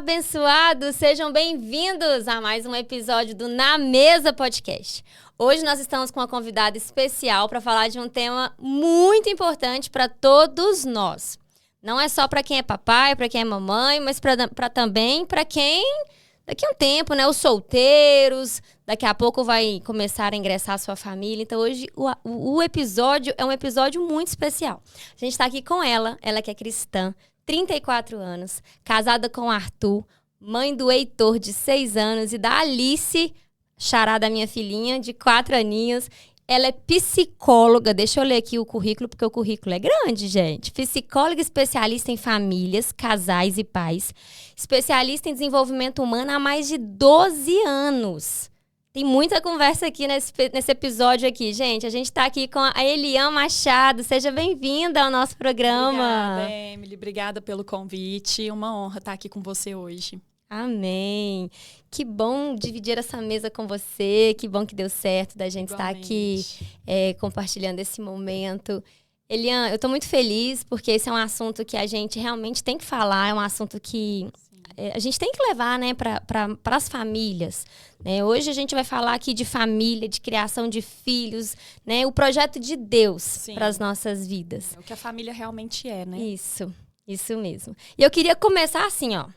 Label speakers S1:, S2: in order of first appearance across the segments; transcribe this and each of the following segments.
S1: abençoados, sejam bem-vindos a mais um episódio do Na Mesa Podcast. Hoje nós estamos com uma convidada especial para falar de um tema muito importante para todos nós. Não é só para quem é papai, para quem é mamãe, mas também para quem, daqui a um tempo, né, os solteiros, daqui a pouco vai começar a ingressar a sua família. Então hoje o episódio é um episódio muito especial. A gente está aqui com ela que é cristã, 34 anos, casada com o Arthur, mãe do Heitor, de 6 anos, e da Alice, xará da minha filhinha, de 4 aninhos. Ela é psicóloga, deixa eu ler aqui o currículo, porque o currículo é grande, gente. Psicóloga especialista em famílias, casais e pais. Especialista em desenvolvimento humano há mais de 12 anos. Tem muita conversa aqui nesse episódio aqui, gente. A gente está aqui com a Elian Machado. Seja bem-vinda ao nosso programa.
S2: Obrigada, Emily. Obrigada pelo convite. Uma honra estar aqui com você hoje.
S1: Amém. Que bom dividir essa mesa com você. Que bom que deu certo da gente estar aqui compartilhando esse momento. Elian, eu estou muito feliz porque esse é um assunto que a gente realmente tem que falar. É um assunto que a gente tem que levar, né, para as famílias. Né? Hoje a gente vai falar aqui de família, de criação de filhos, né? O projeto de Deus para as nossas vidas.
S2: É o que a família realmente é, né?
S1: Isso mesmo. E eu queria começar assim, ó.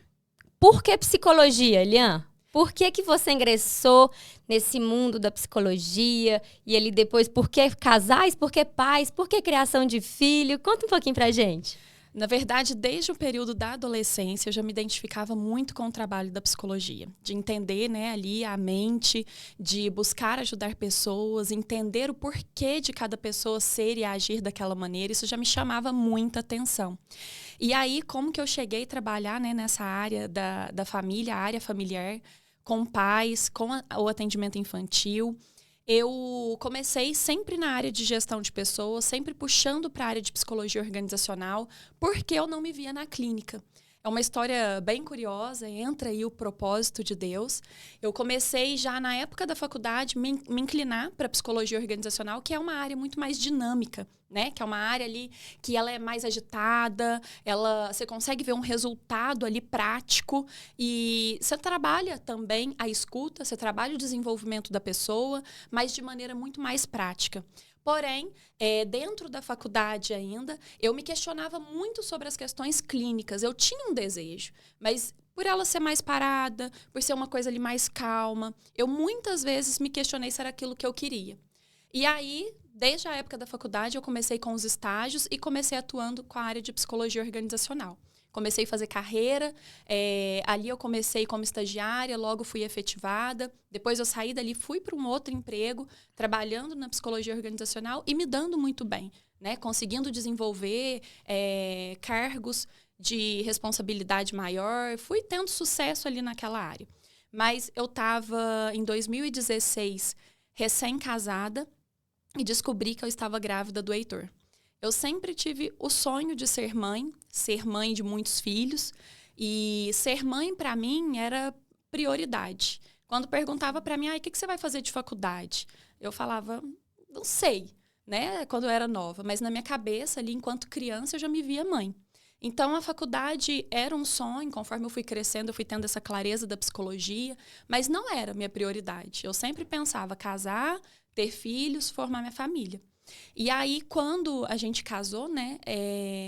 S1: Por que psicologia, Elian? Por que você ingressou nesse mundo da psicologia? E ele depois, por que casais? Por que pais? Por que criação de filho? Conta um pouquinho pra gente.
S2: Na verdade, desde o período da adolescência, eu já me identificava muito com o trabalho da psicologia. De entender, né, ali a mente, de buscar ajudar pessoas, entender o porquê de cada pessoa ser e agir daquela maneira. Isso já me chamava muita atenção. E aí, como que eu cheguei a trabalhar, né, nessa área da família, a área familiar, com pais, com o atendimento infantil. Eu comecei sempre na área de gestão de pessoas, sempre puxando para a área de psicologia organizacional, porque eu não me via na clínica. É uma história bem curiosa, entra aí o propósito de Deus. Eu comecei já na época da faculdade me inclinar para a psicologia organizacional, que é uma área muito mais dinâmica, né? Que é uma área ali que ela é mais agitada, você consegue ver um resultado ali prático e você trabalha também a escuta, você trabalha o desenvolvimento da pessoa, mas de maneira muito mais prática. Porém, dentro da faculdade ainda, eu me questionava muito sobre as questões clínicas. Eu tinha um desejo, mas por ela ser mais parada, por ser uma coisa ali mais calma, eu muitas vezes me questionei se era aquilo que eu queria. E aí, desde a época da faculdade, eu comecei com os estágios e comecei atuando com a área de psicologia organizacional. Comecei a fazer carreira, ali eu comecei como estagiária, logo fui efetivada. Depois eu saí dali, fui para um outro emprego, trabalhando na psicologia organizacional e me dando muito bem, né? Conseguindo desenvolver cargos de responsabilidade maior. Fui tendo sucesso ali naquela área. Mas eu estava, em 2016, recém-casada e descobri que eu estava grávida do Heitor. Eu sempre tive o sonho de ser mãe de muitos filhos, e ser mãe, para mim, era prioridade. Quando perguntava para mim, o que você vai fazer de faculdade? Eu falava, não sei, né? Quando eu era nova, mas na minha cabeça, ali, enquanto criança, eu já me via mãe. Então, a faculdade era um sonho, conforme eu fui crescendo, eu fui tendo essa clareza da psicologia, mas não era minha prioridade. Eu sempre pensava casar, ter filhos, formar minha família. E aí, quando a gente casou, né,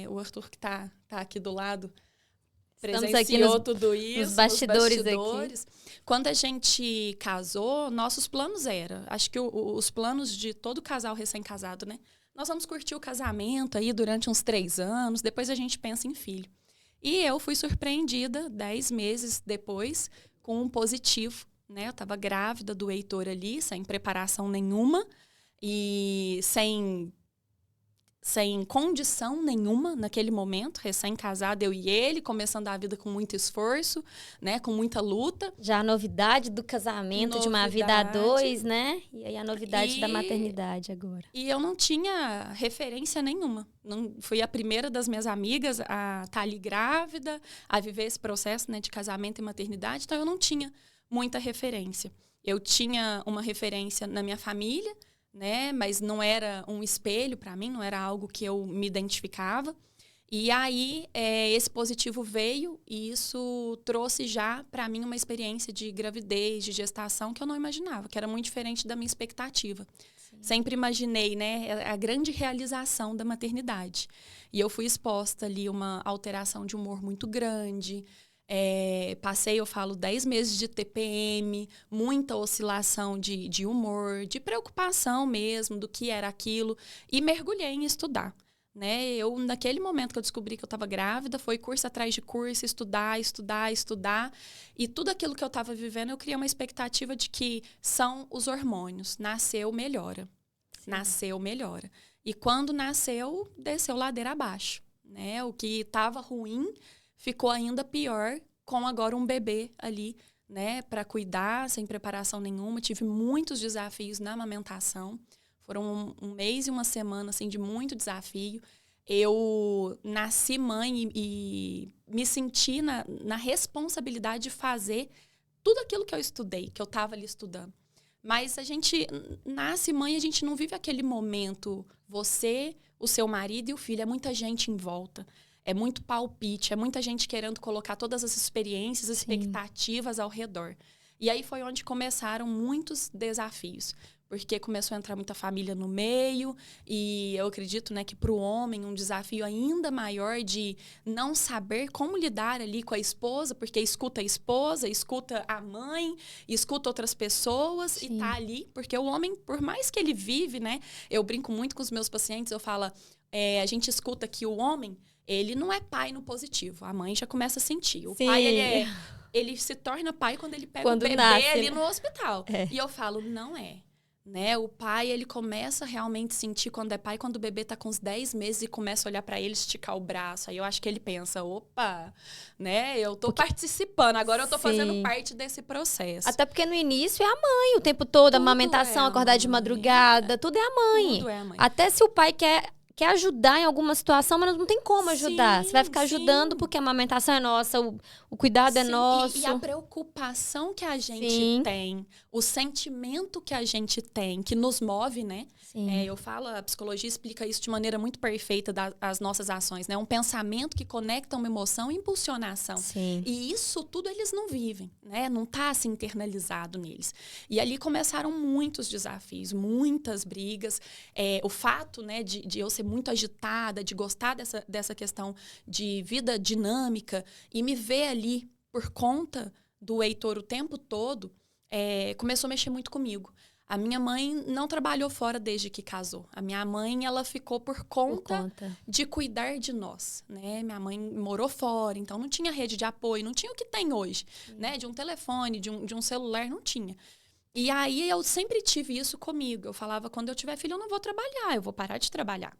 S2: o Arthur, que tá aqui do lado, presenciou aqui tudo isso,
S1: nos bastidores aqui.
S2: Quando a gente casou, nossos planos acho que os planos de todo casal recém-casado, né, nós vamos curtir o casamento aí durante uns 3 anos, depois a gente pensa em filho. E eu fui surpreendida 10 meses depois com um positivo, né, eu estava grávida do Heitor ali, sem preparação nenhuma, e sem condição nenhuma naquele momento, recém-casada, eu e ele, começando a vida com muito esforço, né, com muita luta.
S1: Já a novidade do casamento, de uma vida a 2, né? E aí a novidade da maternidade agora.
S2: E eu não tinha referência nenhuma. Fui a primeira das minhas amigas a estar ali grávida, a viver esse processo, né, de casamento e maternidade, então eu não tinha muita referência. Eu tinha uma referência na minha família, né? Mas não era um espelho para mim, não era algo que eu me identificava. E aí, esse positivo veio e isso trouxe já para mim uma experiência de gravidez, de gestação que eu não imaginava, que era muito diferente da minha expectativa. Sim. Sempre imaginei, né, a grande realização da maternidade. E eu fui exposta ali a uma alteração de humor muito grande. Passei, eu falo, 10 meses de TPM, muita oscilação de humor, de preocupação mesmo do que era aquilo, e mergulhei em estudar. Né? Eu, naquele momento que eu descobri que eu estava grávida, foi curso atrás de curso, estudar. E tudo aquilo que eu estava vivendo, eu criei uma expectativa de que são os hormônios. Nasceu, melhora. Sim. Nasceu, melhora. E quando nasceu, desceu ladeira abaixo. Né? O que estava ruim ficou ainda pior com agora um bebê ali, né? Para cuidar, sem preparação nenhuma. Tive muitos desafios na amamentação. Foram um mês e uma semana assim, de muito desafio. Eu nasci mãe e me senti na responsabilidade de fazer tudo aquilo que eu estudei, que eu estava ali estudando. Mas a gente nasce mãe, a gente não vive aquele momento, você, o seu marido e o filho, é muita gente em volta. É muito palpite, é muita gente querendo colocar todas as experiências, expectativas ao redor. E aí foi onde começaram muitos desafios. Porque começou a entrar muita família no meio e eu acredito, né, que para o homem um desafio ainda maior de não saber como lidar ali com a esposa, porque escuta a esposa, escuta a mãe, escuta outras pessoas. Sim. E tá ali, porque o homem, por mais que ele vive, né, eu brinco muito com os meus pacientes, eu falo, a gente escuta que o homem, ele não é pai no positivo, a mãe já começa a sentir. O Sim. pai, ele se torna pai quando ele pega o bebê nasce, ali no hospital. E eu falo, não é. Né? O pai, ele começa a realmente sentir quando é pai, quando o bebê tá com uns 10 meses e começa a olhar para ele, esticar o braço. Aí eu acho que ele pensa, opa, né? Eu tô participando, agora eu tô fazendo parte desse processo.
S1: Até porque no início é a mãe o tempo todo, a amamentação, acordar de madrugada, tudo é a mãe.
S2: Tudo é a mãe.
S1: Até se o pai quer ajudar em alguma situação, mas não tem como ajudar. Você vai ficar ajudando porque a amamentação é nossa, o cuidado é nosso.
S2: E a preocupação que a gente tem, o sentimento que a gente tem, que nos move, né? Eu falo, a psicologia explica isso de maneira muito perfeita das nossas ações, né? Um pensamento que conecta uma emoção e impulsiona a ação.
S1: Sim.
S2: E isso tudo eles não vivem, né? Não tá assim internalizado neles. E ali começaram muitos desafios, muitas brigas. O fato, né, de eu ser muito agitada, de gostar dessa questão de vida dinâmica e me ver ali por conta do Heitor o tempo todo, começou a mexer muito comigo. A minha mãe não trabalhou fora desde que casou. A minha mãe, ela ficou por conta de cuidar de nós, né? Minha mãe morou fora, então não tinha rede de apoio, não tinha o que tem hoje, né? De um telefone, de um celular, não tinha. E aí eu sempre tive isso comigo. Eu falava, quando eu tiver filho, eu não vou trabalhar, eu vou parar de trabalhar.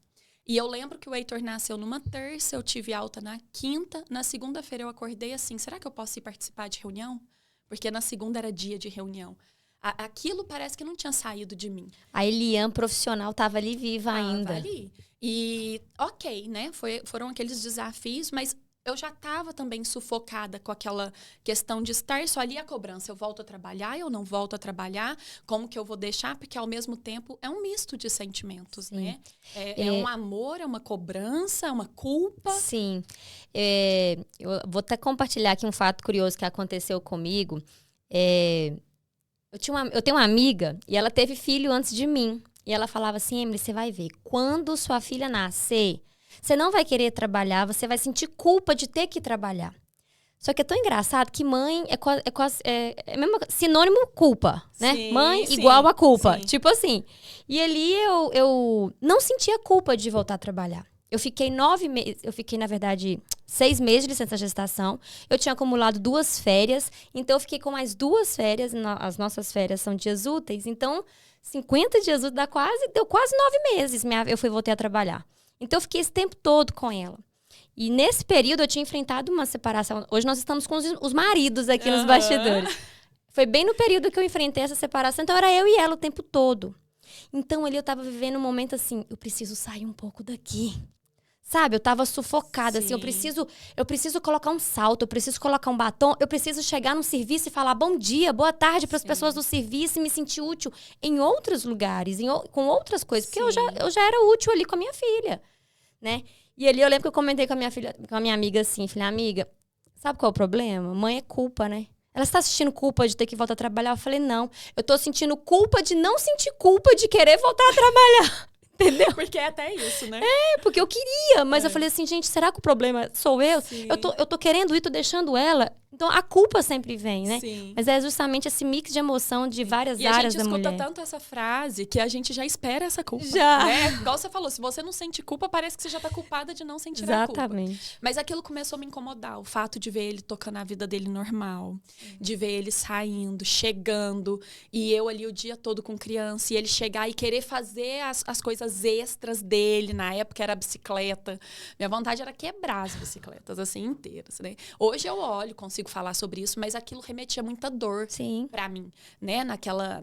S2: E eu lembro que o Heitor nasceu numa terça, eu tive alta na quinta, na segunda-feira eu acordei assim, será que eu posso ir participar de reunião? Porque na segunda era dia de reunião. Aquilo parece que não tinha saído de mim.
S1: A Eliane profissional estava ali viva ainda.
S2: Estava ali. E ok, né? Foram aqueles desafios, mas eu já estava também sufocada com aquela questão de estar só ali a cobrança. Eu volto a trabalhar, eu não volto a trabalhar, como que eu vou deixar? Porque ao mesmo tempo é um misto de sentimentos, Sim. né? É um amor, é uma cobrança, é uma culpa.
S1: Sim. Eu vou até compartilhar aqui um fato curioso que aconteceu comigo. Eu tenho uma amiga e ela teve filho antes de mim. E ela falava assim, Emily, você vai ver, quando sua filha nascer, você não vai querer trabalhar, você vai sentir culpa de ter que trabalhar. Só que é tão engraçado que mãe é mesmo sinônimo culpa, né?
S2: Sim,
S1: mãe
S2: sim,
S1: igual a culpa,
S2: sim.
S1: tipo assim. E ali eu não sentia culpa de voltar a trabalhar. Eu fiquei 9 meses, na verdade, 6 meses de licença gestação. Eu tinha acumulado 2 férias, então eu fiquei com mais 2 férias. As nossas férias são dias úteis, então 50 dias úteis deu quase 9 meses. Voltei a trabalhar. Então eu fiquei esse tempo todo com ela. E nesse período eu tinha enfrentado uma separação. Hoje nós estamos com os maridos aqui nos bastidores. Foi bem no período que eu enfrentei essa separação, então era eu e ela o tempo todo. Então ali eu tava vivendo um momento assim, eu preciso sair um pouco daqui. Sabe, eu tava sufocada, assim, eu preciso colocar um salto, eu preciso colocar um batom, eu preciso chegar no serviço e falar bom dia, boa tarde para as pessoas do serviço e me sentir útil em outros lugares, com outras coisas, porque eu já era útil ali com a minha filha, né? E ali eu lembro que eu comentei com a minha filha, com a minha amiga assim, falei, amiga, sabe qual é o problema? Mãe é culpa, né? Ela está sentindo culpa de ter que voltar a trabalhar? Eu falei, não. Eu tô sentindo culpa de não sentir culpa de querer voltar a trabalhar. Entendeu?
S2: Porque é até isso, né?
S1: Porque eu queria, mas eu falei assim, gente, será que o problema sou eu?
S2: Sim.
S1: Eu tô querendo ir, tô deixando ela. Então, a culpa sempre vem, né?
S2: Sim.
S1: Mas é justamente esse mix de emoção de várias áreas da mulher.
S2: E a gente escuta tanto essa frase que a gente já espera essa culpa.
S1: Já.
S2: Né? Igual você falou, se você não sente culpa, parece que você já tá culpada de não sentir a culpa.
S1: Exatamente.
S2: Mas aquilo começou a me incomodar. O fato de ver ele tocando a vida dele normal. De ver ele saindo, chegando. E eu ali o dia todo com criança. E ele chegar e querer fazer as coisas extras dele. Na época era a bicicleta. Minha vontade era quebrar as bicicletas, assim, inteiras, né? Hoje eu olho, consigo falar sobre isso, mas aquilo remetia muita dor pra mim, né?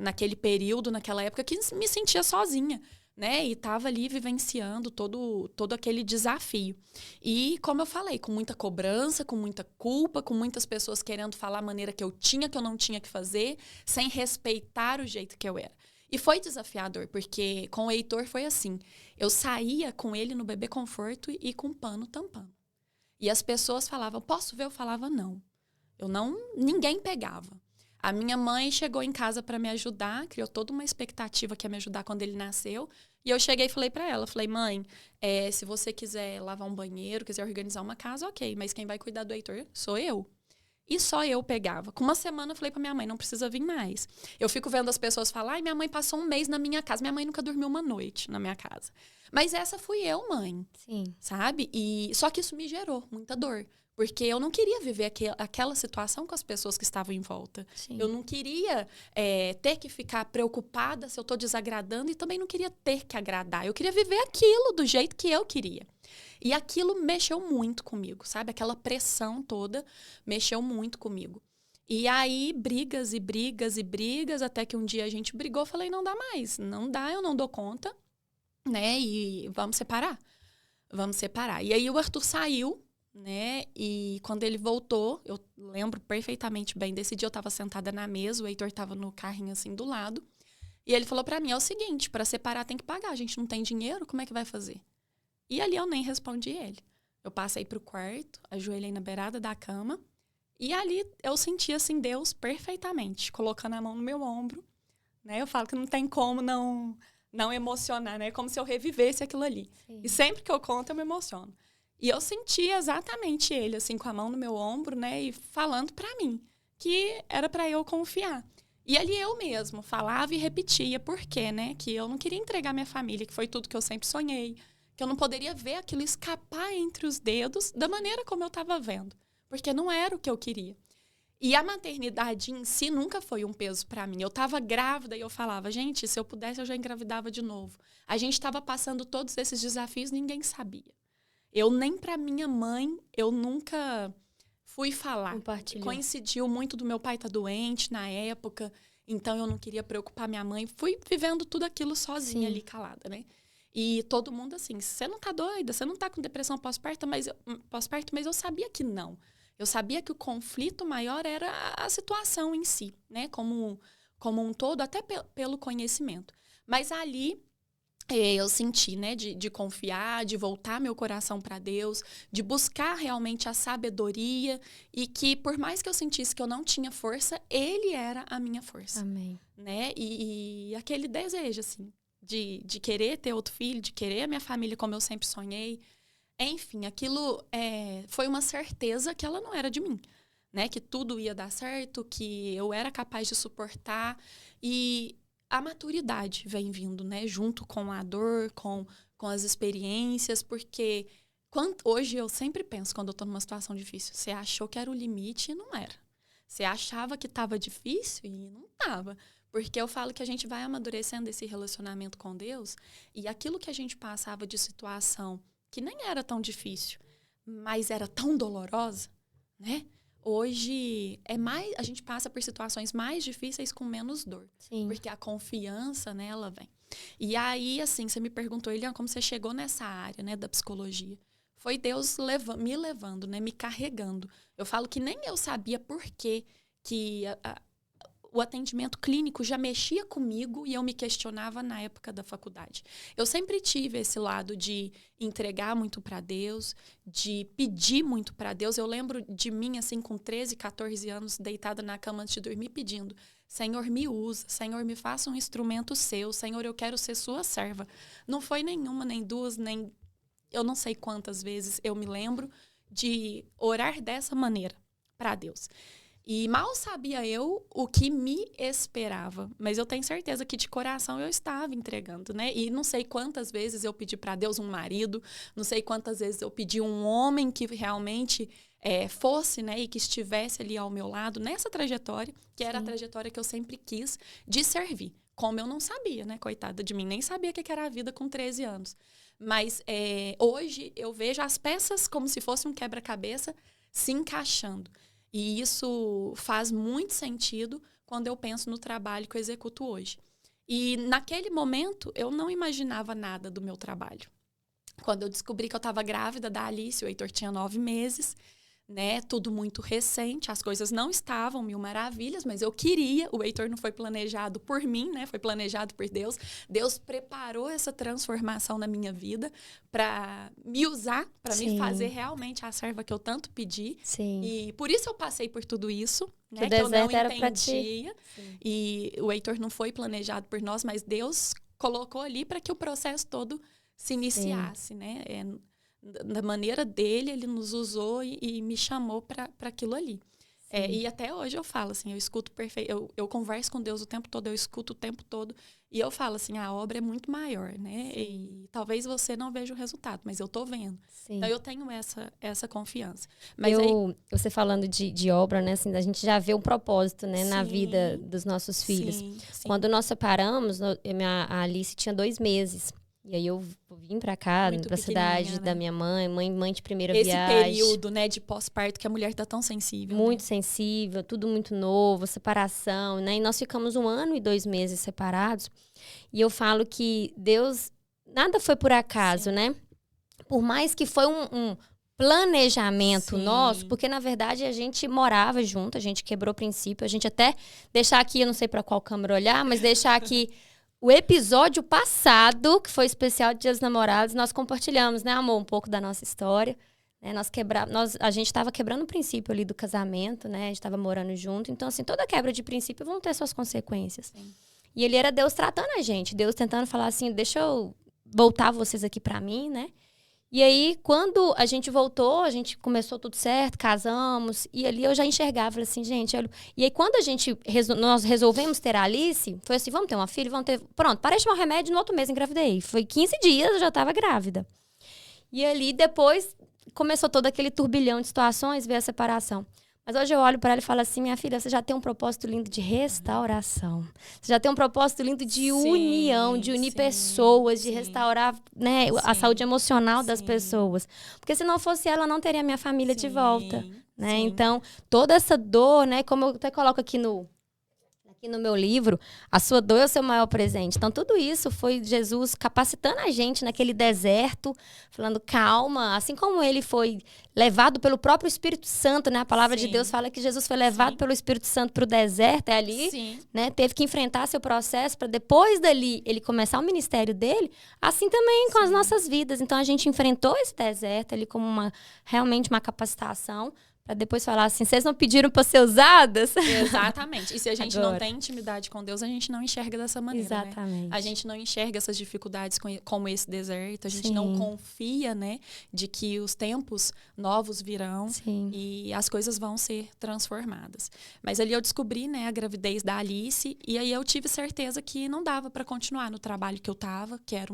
S2: Naquele período, naquela época, que me sentia sozinha, né? E tava ali vivenciando todo aquele desafio. E, como eu falei, com muita cobrança, com muita culpa, com muitas pessoas querendo falar a maneira que eu não tinha que fazer, sem respeitar o jeito que eu era. E foi desafiador, porque com o Heitor foi assim. Eu saía com ele no bebê conforto e com pano tampando. E as pessoas falavam, posso ver? Eu falava, não. Ninguém pegava. A minha mãe chegou em casa para me ajudar, criou toda uma expectativa que ia me ajudar quando ele nasceu. E eu cheguei e falei para ela, falei, mãe, se você quiser lavar um banheiro, quiser organizar uma casa, ok. Mas quem vai cuidar do Heitor sou eu. E só eu pegava. Com uma semana eu falei pra minha mãe, não precisa vir mais. Eu fico vendo as pessoas falar, ai, minha mãe passou um mês na minha casa. Minha mãe nunca dormiu uma noite na minha casa. Mas essa fui eu, mãe.
S1: Sim.
S2: Sabe? Só que isso me gerou muita dor. Porque eu não queria viver aquela situação com as pessoas que estavam em volta.
S1: Sim.
S2: Eu não queria ter que ficar preocupada se eu estou desagradando e também não queria ter que agradar. Eu queria viver aquilo do jeito que eu queria. E aquilo mexeu muito comigo, sabe? Aquela pressão toda mexeu muito comigo. E aí, brigas e brigas e brigas, até que um dia a gente brigou. Eu falei, não dá mais. Não dá, eu não dou conta, né? E vamos separar. Vamos separar. E aí o Arthur saiu, né? E quando ele voltou, eu lembro perfeitamente bem desse dia, eu estava sentada na mesa, o Heitor estava no carrinho assim do lado. E ele falou para mim, é o seguinte, para separar tem que pagar, a gente não tem dinheiro, como é que vai fazer? E ali eu nem respondi ele. Eu passei pro quarto, ajoelhei na beirada da cama, e ali eu senti assim Deus perfeitamente, colocando a mão no meu ombro, né? Eu falo que não tem como não emocionar, né? Como se eu revivesse aquilo ali. Sim. E sempre que eu conto, eu me emociono. E eu senti exatamente ele, assim, com a mão no meu ombro, né? E falando pra mim que era pra eu confiar. E ali eu mesmo falava e repetia por quê, né? Que eu não queria entregar minha família, que foi tudo que eu sempre sonhei. Que eu não poderia ver aquilo escapar entre os dedos da maneira como eu estava vendo. Porque não era o que eu queria. E a maternidade em si nunca foi um peso para mim. Eu estava grávida e eu falava, gente, se eu pudesse eu já engravidava de novo. A gente estava passando todos esses desafios, ninguém sabia. Eu nem para minha mãe, eu nunca fui falar. Coincidiu muito do meu pai estar doente na época, então eu não queria preocupar minha mãe. Fui vivendo tudo aquilo sozinha ali, calada, né? E todo mundo assim, você não tá doida, você não tá com depressão pós-parto, mas eu sabia que não. Eu sabia que o conflito maior era a situação em si, né? Como um todo, até pelo conhecimento. Mas ali eu senti, né? De confiar, de voltar meu coração para Deus, de buscar realmente a sabedoria e que por mais que eu sentisse que eu não tinha força, Ele era a minha força.
S1: Amém.
S2: Né? E aquele desejo, assim, de querer ter outro filho, de querer a minha família como eu sempre sonhei. Enfim, aquilo foi uma certeza que ela não era de mim, né? Que tudo ia dar certo, que eu era capaz de suportar. E a maturidade vem vindo, né? Junto com a dor, com as experiências, porque hoje eu sempre penso, quando eu tô numa situação difícil, você achou que era o limite e não era. Você achava que estava difícil e não estava. Porque eu falo que a gente vai amadurecendo esse relacionamento com Deus e aquilo que a gente passava de situação que nem era tão difícil, mas era tão dolorosa, né? Hoje a gente passa por situações mais difíceis com menos dor. Sim. Porque a confiança, né, ela vem. E aí, assim, você me perguntou, Eliana, como você chegou nessa área, né, da psicologia? Foi Deus me levando, né, me carregando. Eu falo que nem eu sabia por que o atendimento clínico já mexia comigo e eu me questionava na época da faculdade. Eu sempre tive esse lado de entregar muito para Deus, de pedir muito para Deus. Eu lembro de mim, assim, com 13, 14 anos, deitada na cama antes de dormir, pedindo: Senhor, me usa, Senhor, me faça um instrumento seu, Senhor, eu quero ser sua serva. Não foi nenhuma, nem duas, nem... Eu não sei quantas vezes eu me lembro de orar dessa maneira para Deus. E mal sabia eu o que me esperava. Mas eu tenho certeza que de coração eu estava entregando, né? E não sei quantas vezes eu pedi para Deus um marido, não sei quantas vezes eu pedi um homem que realmente fosse, né? E que estivesse ali ao meu lado nessa trajetória, que era a trajetória que eu sempre quis de servir. Como eu não sabia, né? Coitada de mim, nem sabia o que era a vida com 13 anos. Mas hoje eu vejo as peças como se fosse um quebra-cabeça se encaixando. E isso faz muito sentido quando eu penso no trabalho que eu executo hoje. E naquele momento, eu não imaginava nada do meu trabalho. Quando eu descobri que eu estava grávida da Alice, o Heitor tinha 9 meses, né? Tudo muito recente, as coisas não estavam mil maravilhas, mas eu queria. O Heitor não foi planejado por mim, né? Foi planejado por Deus. Deus preparou essa transformação na minha vida para me usar, para me fazer realmente a serva que eu tanto pedi.
S1: Sim.
S2: E por isso eu passei por tudo isso, né?
S1: O
S2: Que eu não
S1: deserto era pra ti.
S2: entendia. E o Heitor não foi planejado por nós, mas Deus colocou ali para que o processo todo se iniciasse, né? Da maneira dele, ele nos usou e me chamou para aquilo ali. E até hoje eu falo assim, eu escuto eu converso com Deus o tempo todo, eu escuto o tempo todo, e eu falo assim, a obra é muito maior, né? E talvez você não veja o resultado, mas eu tô vendo. Sim. Então eu tenho essa confiança. Mas
S1: você falando de obra, né? Assim, a gente já vê um propósito, né, na vida dos nossos filhos. Sim. Quando nós separamos, a Alice tinha 2 meses. E aí eu vim pra cá, pra cidade, né? Da minha mãe de primeira viagem.
S2: Esse período, né, de pós-parto, que a mulher tá tão sensível.
S1: Muito,
S2: né?
S1: sensível, tudo muito novo, separação, né? E nós ficamos 1 ano e 2 meses separados. E eu falo que Deus, nada foi por acaso, né? Por mais que foi um planejamento nosso, porque na verdade a gente morava junto, a gente quebrou princípio, a gente até deixar aqui, eu não sei pra qual câmera olhar, mas deixar aqui o episódio passado, que foi especial de Dia dos Namorados, nós compartilhamos, né, amor, um pouco da nossa história. Né? A gente estava quebrando o princípio ali do casamento, né? A gente estava morando junto. Então, assim, toda quebra de princípio vão ter suas consequências. Sim. E ele era Deus tratando a gente. Deus tentando falar assim, deixa eu voltar vocês aqui pra mim, né? E aí, quando a gente voltou, a gente começou tudo certo, casamos, e ali eu já enxergava, falei assim, gente, olha... E aí, quando nós resolvemos ter a Alice, foi assim, vamos ter uma filha, vamos ter... Pronto, parei de tomar remédio, no outro mês engravidei. Foi 15 dias, eu já estava grávida. E ali, depois, começou todo aquele turbilhão de situações, veio a separação. Mas hoje eu olho para ela e falo assim, minha filha, você já tem um propósito lindo de restauração. Você já tem um propósito lindo de união, de unir pessoas, de restaurar, né, a saúde emocional das pessoas. Porque se não fosse ela, não teria minha família de volta. Né? Então, toda essa dor, né, como eu até coloco aqui no meu livro, a sua dor é o seu maior presente. Então, tudo isso foi Jesus capacitando a gente naquele deserto, falando, calma, assim como ele foi levado pelo próprio Espírito Santo, né? A palavra de Deus fala que Jesus foi levado pelo Espírito Santo para o deserto, ali, né? Teve que enfrentar seu processo para depois dali ele começar o ministério dele, assim também com as nossas vidas. Então, a gente enfrentou esse deserto ali como realmente uma capacitação, para depois falar assim, vocês não pediram para ser usadas?
S2: Exatamente. E se a gente não tem intimidade com Deus, a gente não enxerga dessa maneira,
S1: exatamente.
S2: Né? A gente não enxerga essas dificuldades como esse deserto. A gente não confia, né, de que os tempos novos virão e as coisas vão ser transformadas. Mas ali eu descobri, né, a gravidez da Alice e aí eu tive certeza que não dava para continuar no trabalho que eu estava, que era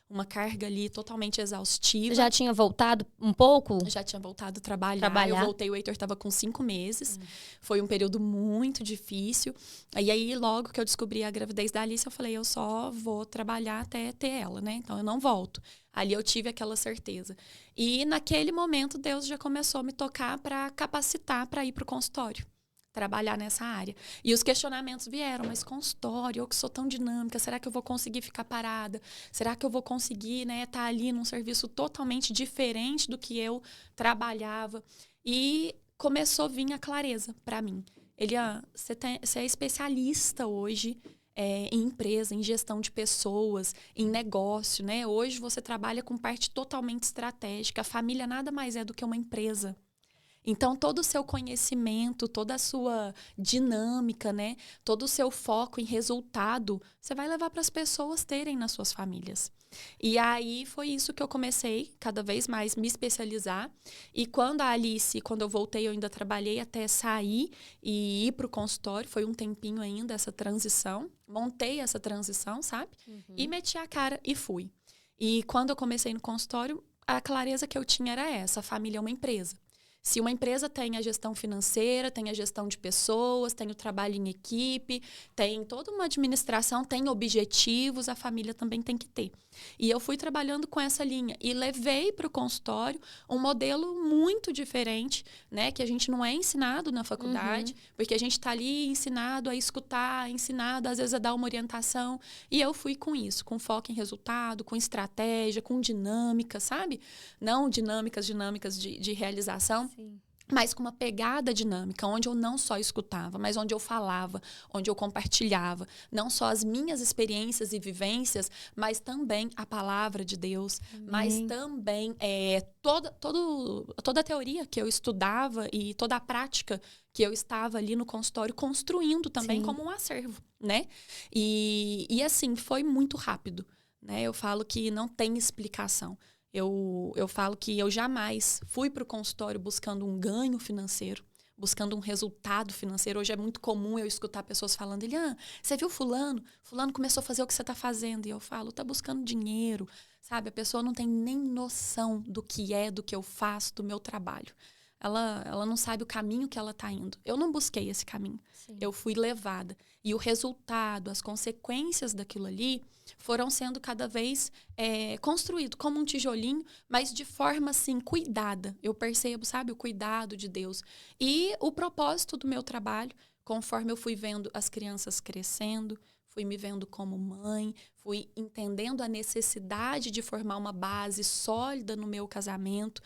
S2: uma carga ali totalmente exaustiva.
S1: Já tinha voltado um pouco?
S2: Já tinha voltado a trabalhar. Eu voltei, o Heitor estava com 5 meses. Foi um período muito difícil. E aí, logo que eu descobri a gravidez da Alice, eu falei, eu só vou trabalhar até ter ela, né? Então, eu não volto. Ali eu tive aquela certeza. E naquele momento, Deus já começou a me tocar para capacitar para ir para o consultório. Trabalhar nessa área. E os questionamentos vieram, mas consultório, eu que sou tão dinâmica, será que eu vou conseguir ficar parada? Será que eu vou conseguir, né, estar ali num serviço totalmente diferente do que eu trabalhava? E começou a vir a clareza para mim. Você é especialista hoje em empresa, em gestão de pessoas, em negócio, né? Hoje você trabalha com parte totalmente estratégica. A família nada mais é do que uma empresa. Então, todo o seu conhecimento, toda a sua dinâmica, né? Todo o seu foco em resultado, você vai levar para as pessoas terem nas suas famílias. E aí foi isso que eu comecei cada vez mais me especializar. E quando eu voltei, eu ainda trabalhei até sair e ir para o consultório. Foi um tempinho ainda essa transição. Montei essa transição, sabe? E meti a cara e fui. E quando eu comecei no consultório, a clareza que eu tinha era essa: a família é uma empresa. Se uma empresa tem a gestão financeira, tem a gestão de pessoas, tem o trabalho em equipe, tem toda uma administração, tem objetivos, a família também tem que ter. E eu fui trabalhando com essa linha e levei para o consultório um modelo muito diferente, né? Que a gente não é ensinado na faculdade, porque a gente está ali ensinado a escutar, ensinado às vezes a dar uma orientação. E eu fui com isso, com foco em resultado, com estratégia, com dinâmica, sabe? Não dinâmicas de realização.
S1: Sim.
S2: Mas com uma pegada dinâmica, onde eu não só escutava, mas onde eu falava, onde eu compartilhava, não só as minhas experiências e vivências, mas também a palavra de Deus, mas também toda a teoria que eu estudava e toda a prática que eu estava ali no consultório construindo também como um acervo, né? E assim, foi muito rápido, né? Eu falo que não tem explicação. Eu falo que eu jamais fui para o consultório buscando um ganho financeiro, buscando um resultado financeiro. Hoje é muito comum eu escutar pessoas falando: Eliane, você viu fulano? Fulano começou a fazer o que você está fazendo. E eu falo: tá buscando dinheiro, sabe? A pessoa não tem nem noção do que eu faço, do meu trabalho. Ela não sabe o caminho que ela está indo. Eu não busquei esse caminho. Sim. Eu fui levada. E o resultado, as consequências daquilo ali foram sendo cada vez construído como um tijolinho, mas de forma, assim, cuidada. Eu percebo, sabe, o cuidado de Deus. E o propósito do meu trabalho, conforme eu fui vendo as crianças crescendo, fui me vendo como mãe, fui entendendo a necessidade de formar uma base sólida no meu casamento.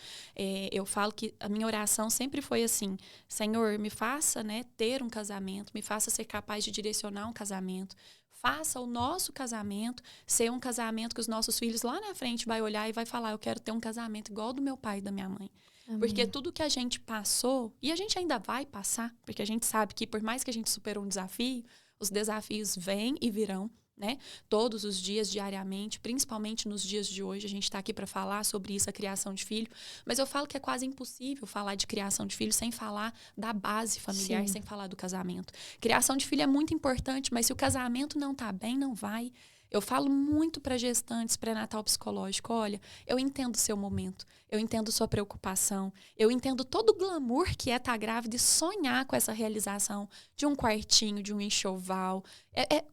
S2: Eu falo que a minha oração sempre foi assim: Senhor, me faça, né, ter um casamento, me faça ser capaz de direcionar um casamento. Faça o nosso casamento ser um casamento que os nossos filhos lá na frente vai olhar e vai falar: eu quero ter um casamento igual ao do meu pai e da minha mãe. Amém. Porque tudo que a gente passou, e a gente ainda vai passar, porque a gente sabe que por mais que a gente superou um desafio, os desafios vêm e virão, né? Todos os dias, diariamente, principalmente nos dias de hoje. A gente está aqui para falar sobre isso, a criação de filho. Mas eu falo que é quase impossível falar de criação de filho sem falar da base familiar, sem falar do casamento. Criação de filho é muito importante, mas se o casamento não está bem, não vai. Eu falo muito para gestantes, pré-natal psicológico: olha, eu entendo o seu momento, eu entendo sua preocupação, eu entendo todo o glamour que é estar grávida e sonhar com essa realização de um quartinho, de um enxoval.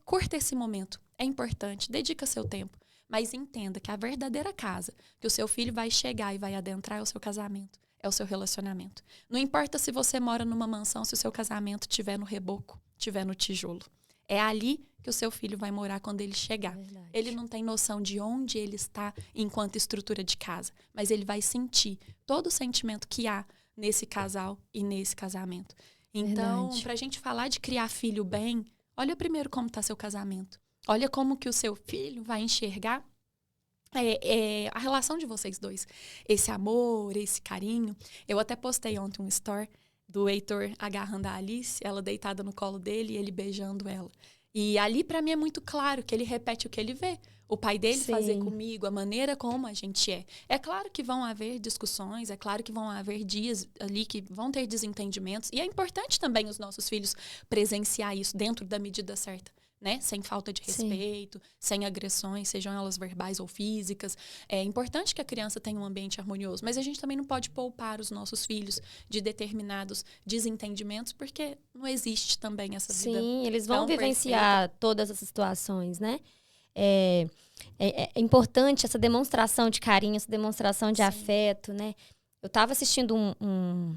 S2: Curta esse momento, é importante, dedica seu tempo, mas entenda que a verdadeira casa que o seu filho vai chegar e vai adentrar é o seu casamento, é o seu relacionamento. Não importa se você mora numa mansão, se o seu casamento estiver no reboco, estiver no tijolo. É ali que o seu filho vai morar quando ele chegar. Verdade. Ele não tem noção de onde ele está enquanto estrutura de casa, mas ele vai sentir todo o sentimento que há nesse casal e nesse casamento. Então, para a gente falar de criar filho bem, olha primeiro como está seu casamento. Olha como que o seu filho vai enxergar a relação de vocês dois. Esse amor, esse carinho. Eu até postei ontem um story do Heitor agarrando a Alice, ela deitada no colo dele e ele beijando ela. E ali, para mim, é muito claro que ele repete o que ele vê. O pai dele fazer comigo, a maneira como a gente é. É claro que vão haver discussões, é claro que vão haver dias ali que vão ter desentendimentos. E é importante também os nossos filhos presenciar isso dentro da medida certa, né? Sem falta de respeito, sem agressões, sejam elas verbais ou físicas. É importante que a criança tenha um ambiente harmonioso, mas a gente também não pode poupar os nossos filhos de determinados desentendimentos, porque não existe também essa vida.
S1: Sim, eles vão vivenciar todas essas situações, né? É importante essa demonstração de carinho, essa demonstração de afeto, né? Eu estava assistindo um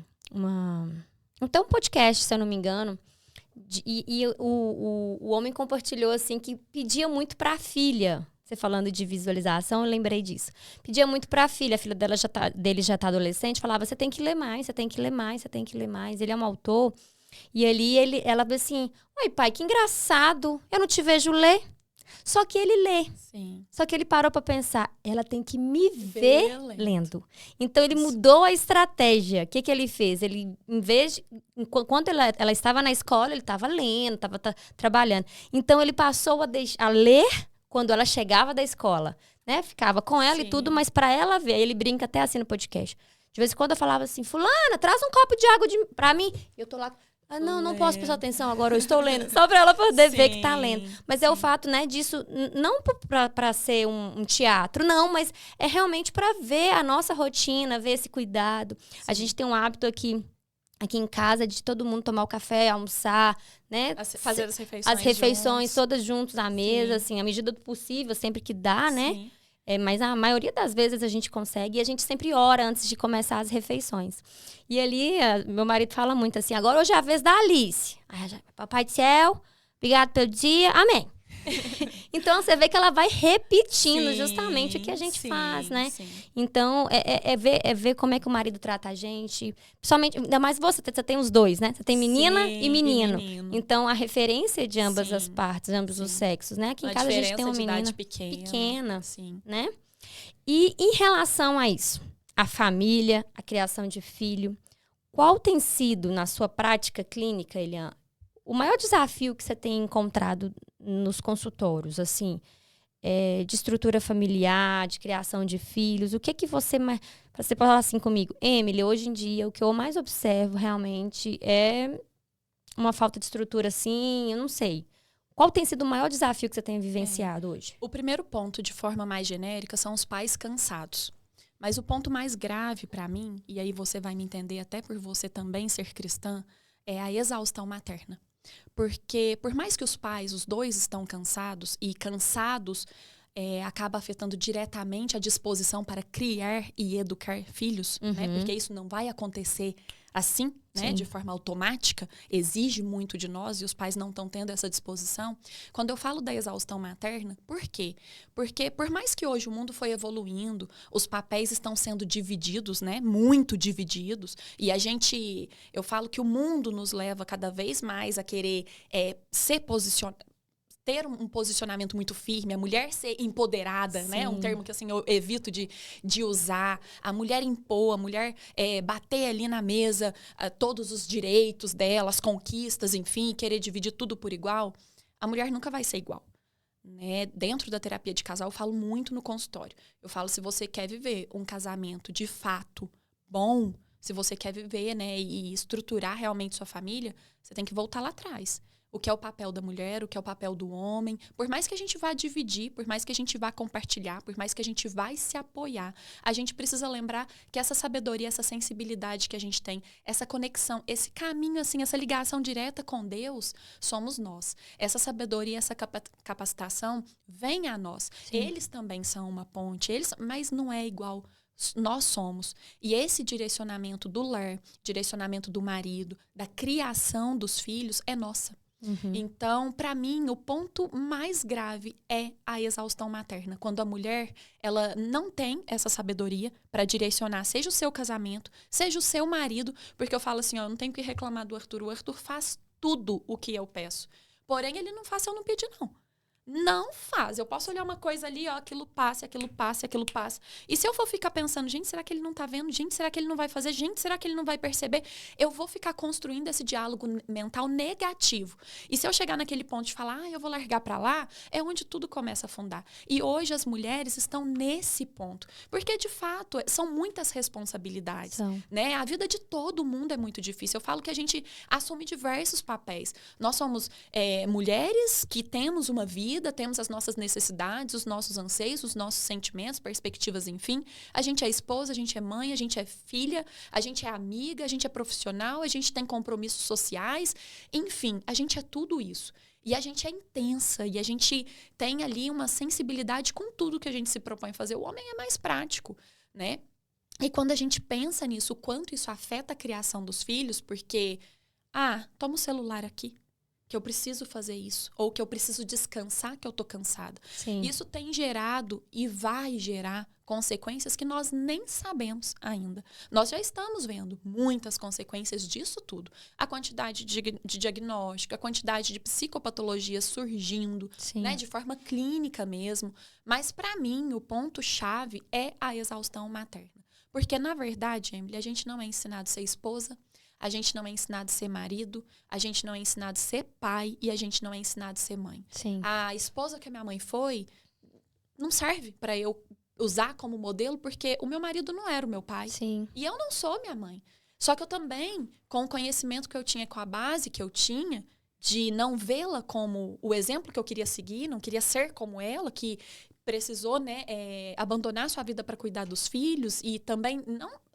S1: podcast, se eu não me engano, o homem compartilhou assim que pedia muito para a filha. Você falando de visualização, eu lembrei disso. Pedia muito para a filha dele já tá adolescente, falava: você tem que ler mais, você tem que ler mais, você tem que ler mais. Ele é um autor E ali ela falou assim, oi pai, que engraçado, eu não te vejo ler. Só que ele lê.
S2: Sim.
S1: Só que ele parou para pensar, ela tem que me ver lendo. Então, ele
S2: Isso.
S1: mudou a estratégia. O que ele fez? Ele, em vez de... Enquanto ela estava na escola, ele estava lendo, estava trabalhando. Então, ele passou a ler quando ela chegava da escola. Né? Ficava com ela
S2: Sim.
S1: e tudo, mas para ela ver. Aí ele brinca até assim no podcast. De vez em quando eu falava assim, fulana, traz um copo de água para mim. E eu tô lá... não posso prestar atenção agora, eu estou lendo. Só para ela poder ver que tá lendo. Mas é o fato, né, disso, não para ser um teatro, não, mas é realmente para ver a nossa rotina, ver esse cuidado. Sim. A gente tem um hábito aqui em casa de todo mundo tomar o café, almoçar, né?
S2: Fazer as
S1: refeições todas juntos à mesa, Sim. assim, à medida do possível, sempre que dá, Sim. né? Mas a maioria das vezes a gente consegue e a gente sempre ora antes de começar as refeições. E ali, meu marido fala muito assim, agora hoje é a vez da Alice. Papai do céu, obrigado pelo dia, amém. Então, você vê que ela vai repetindo justamente o que a gente faz, né? Sim. Então, é ver como é que o marido trata a gente. Principalmente, ainda mais você tem os dois, né? Você tem menina e menino. Então, a referência de ambas as partes, ambos os sexos, né? Aqui em casa a gente tem uma menina pequena, né? E em relação a isso, a família, a criação de filho, qual tem sido, na sua prática clínica, Eliane, o maior desafio que você tem encontrado nos consultórios, assim, de estrutura familiar, de criação de filhos? O que você mais... Você pode falar assim comigo, Emily, hoje em dia, o que eu mais observo realmente é uma falta de estrutura, assim, eu não sei. Qual tem sido o maior desafio que você tem vivenciado hoje?
S2: O primeiro ponto, de forma mais genérica, são os pais cansados. Mas o ponto mais grave para mim, e aí você vai me entender até por você também ser cristã, é a exaustão materna. Porque, por mais que os pais, os dois estão cansados, e cansados acaba afetando diretamente a disposição para criar e educar filhos, né? Porque isso não vai acontecer assim, né? De forma automática, exige muito de nós e os pais não estão tendo essa disposição. Quando eu falo da exaustão materna, por quê? Porque por mais que hoje o mundo foi evoluindo, os papéis estão sendo divididos, né? Muito divididos. E eu falo que o mundo nos leva cada vez mais a querer ter um posicionamento muito firme, a mulher ser empoderada, né? Um termo que assim, eu evito de usar. A mulher impor, a mulher bater ali na mesa todos os direitos dela, as conquistas, enfim, querer dividir tudo por igual. A mulher nunca vai ser igual. Né? Dentro da terapia de casal, eu falo muito no consultório. Eu falo, se você quer viver um casamento de fato bom, se você quer viver, né, e estruturar realmente sua família, você tem que voltar lá atrás. O que é o papel da mulher, o que é o papel do homem. Por mais que a gente vá dividir, por mais que a gente vá compartilhar, por mais que a gente vá se apoiar, a gente precisa lembrar que essa sabedoria, essa sensibilidade que a gente tem, essa conexão, esse caminho, assim, essa ligação direta com Deus, somos nós. Essa sabedoria, essa capacitação vem a nós. Sim. Eles também são uma ponte, mas não é igual. Nós somos. E esse direcionamento do lar, direcionamento do marido, da criação dos filhos, é nossa. Então, para mim, o ponto mais grave é a exaustão materna. Quando a mulher, ela não tem essa sabedoria para direcionar, seja o seu casamento, seja o seu marido, porque eu falo assim, eu não tenho que reclamar do Arthur. O Arthur faz tudo o que eu peço. Porém, ele não faz se eu não pedir, não. Não faz. Eu posso olhar uma coisa ali, ó, aquilo passa. E se eu for ficar pensando, gente, será que ele não tá vendo? Gente, será que ele não vai fazer? Gente, será que ele não vai perceber? Eu vou ficar construindo esse diálogo mental negativo. E se eu chegar naquele ponto de falar, eu vou largar pra lá, é onde tudo começa a afundar. E hoje as mulheres estão nesse ponto. Porque, de fato, são muitas responsabilidades. Né? A vida de todo mundo é muito difícil. Eu falo que a gente assume diversos papéis. Nós somos mulheres que temos uma vida, temos as nossas necessidades, os nossos anseios, os nossos sentimentos, perspectivas, enfim. A gente é esposa, a gente é mãe, a gente é filha, a gente é amiga, a gente é profissional, a gente tem compromissos sociais, enfim, a gente é tudo isso. E a gente é intensa, e a gente tem ali uma sensibilidade com tudo que a gente se propõe a fazer. O homem é mais prático, né? E quando a gente pensa nisso, o quanto isso afeta a criação dos filhos, porque, toma o celular aqui. que eu preciso fazer isso, ou que eu preciso descansar, que eu tô cansada.
S1: Sim.
S2: Isso tem gerado e vai gerar consequências que nós nem sabemos ainda. Nós já estamos vendo muitas consequências disso tudo. A quantidade de diagnóstico, a quantidade de psicopatologias surgindo, né, de forma clínica mesmo. Mas, para mim, o ponto-chave é a exaustão materna. Porque, na verdade, Emily, a gente não é ensinado a ser esposa, a gente não é ensinado a ser marido, a gente não é ensinado a ser pai e a gente não é ensinado a ser mãe.
S1: Sim.
S2: A esposa que a minha mãe foi não serve para eu usar como modelo, porque o meu marido não era o meu pai.
S1: Sim.
S2: E eu não sou minha mãe. Só que eu também, com o conhecimento que eu tinha, com a base que eu tinha, de não vê-la como o exemplo que eu queria seguir, não queria ser como ela, que precisou, né, abandonar sua vida para cuidar dos filhos e também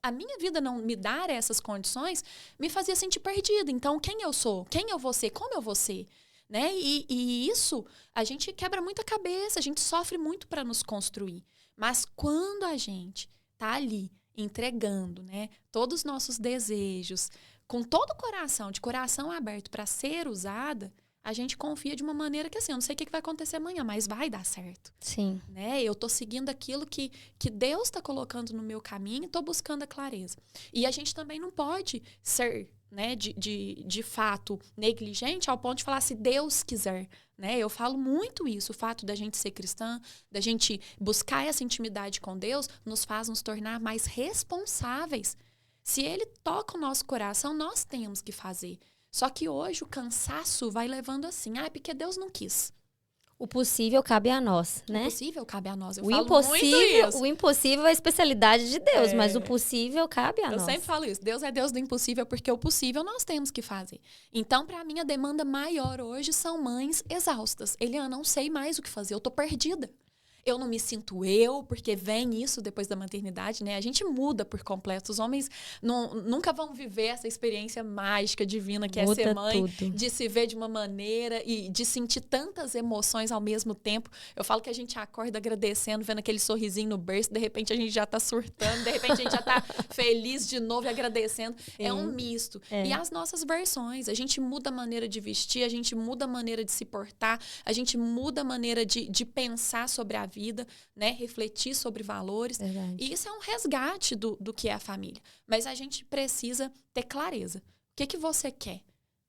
S2: a minha vida não me dar essas condições me fazia sentir perdida. Então, quem eu sou? Quem eu vou ser? Como eu vou ser? Né? E isso, a gente quebra muita cabeça, a gente sofre muito para nos construir. Mas quando a gente tá ali entregando, né, todos os nossos desejos, com todo o coração, de coração aberto para ser usada, a gente confia de uma maneira que, assim, eu não sei o que vai acontecer amanhã, mas vai dar certo.
S1: Sim.
S2: Né? Eu tô seguindo aquilo que Deus está colocando no meu caminho e tô buscando a clareza. E a gente também não pode ser, né, de fato negligente ao ponto de falar se Deus quiser. Né? Eu falo muito isso, o fato da gente ser cristã, da gente buscar essa intimidade com Deus, nos faz nos tornar mais responsáveis. Se Ele toca o nosso coração, nós temos que fazer. Só que hoje o cansaço vai levando assim, porque Deus não quis.
S1: O possível cabe a nós, né?
S2: O possível cabe a nós. Eu
S1: O
S2: falo
S1: impossível,
S2: muito isso.
S1: o impossível é a especialidade de Deus, mas o possível cabe a
S2: Eu
S1: nós.
S2: sempre falo isso. Deus é Deus do impossível, porque o possível nós temos que fazer. Então, para mim, a demanda maior hoje são mães exaustas. Eliana, não sei mais o que fazer, eu tô perdida. Eu não me sinto eu, porque vem isso depois da maternidade, né? A gente muda por completo. Os homens nunca vão viver essa experiência mágica, divina, que
S1: Muda
S2: é ser mãe,
S1: tudo.
S2: de se ver de uma maneira e de sentir tantas emoções ao mesmo tempo. Eu falo que a gente acorda agradecendo, vendo aquele sorrisinho no berço, de repente a gente já tá surtando, de repente a gente já tá feliz de novo e agradecendo. Sim. É um misto. E as nossas versões, a gente muda a maneira de vestir, a gente muda a maneira de se portar, a gente muda a maneira de pensar sobre a vida, né? Refletir sobre valores.
S1: Verdade.
S2: E isso é um resgate do que é a família. Mas a gente precisa ter clareza. O que você quer?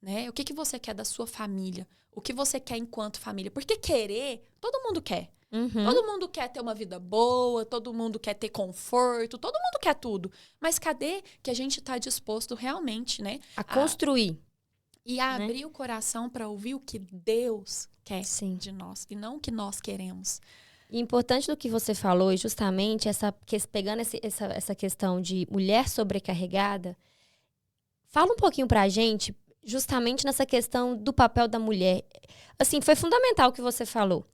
S2: Né? O que você quer da sua família? O que você quer enquanto família? Porque querer, todo mundo quer.
S1: Uhum.
S2: Todo mundo quer ter uma vida boa, todo mundo quer ter conforto, todo mundo quer tudo. Mas cadê que a gente está disposto realmente, né?
S1: A construir.
S2: E a abrir o coração para ouvir o que Deus quer
S1: de
S2: nós e não o que nós queremos.
S1: E importante do que você falou, e justamente pegando essa questão de mulher sobrecarregada, fala um pouquinho pra gente, justamente nessa questão do papel da mulher. Assim, foi fundamental o que você falou.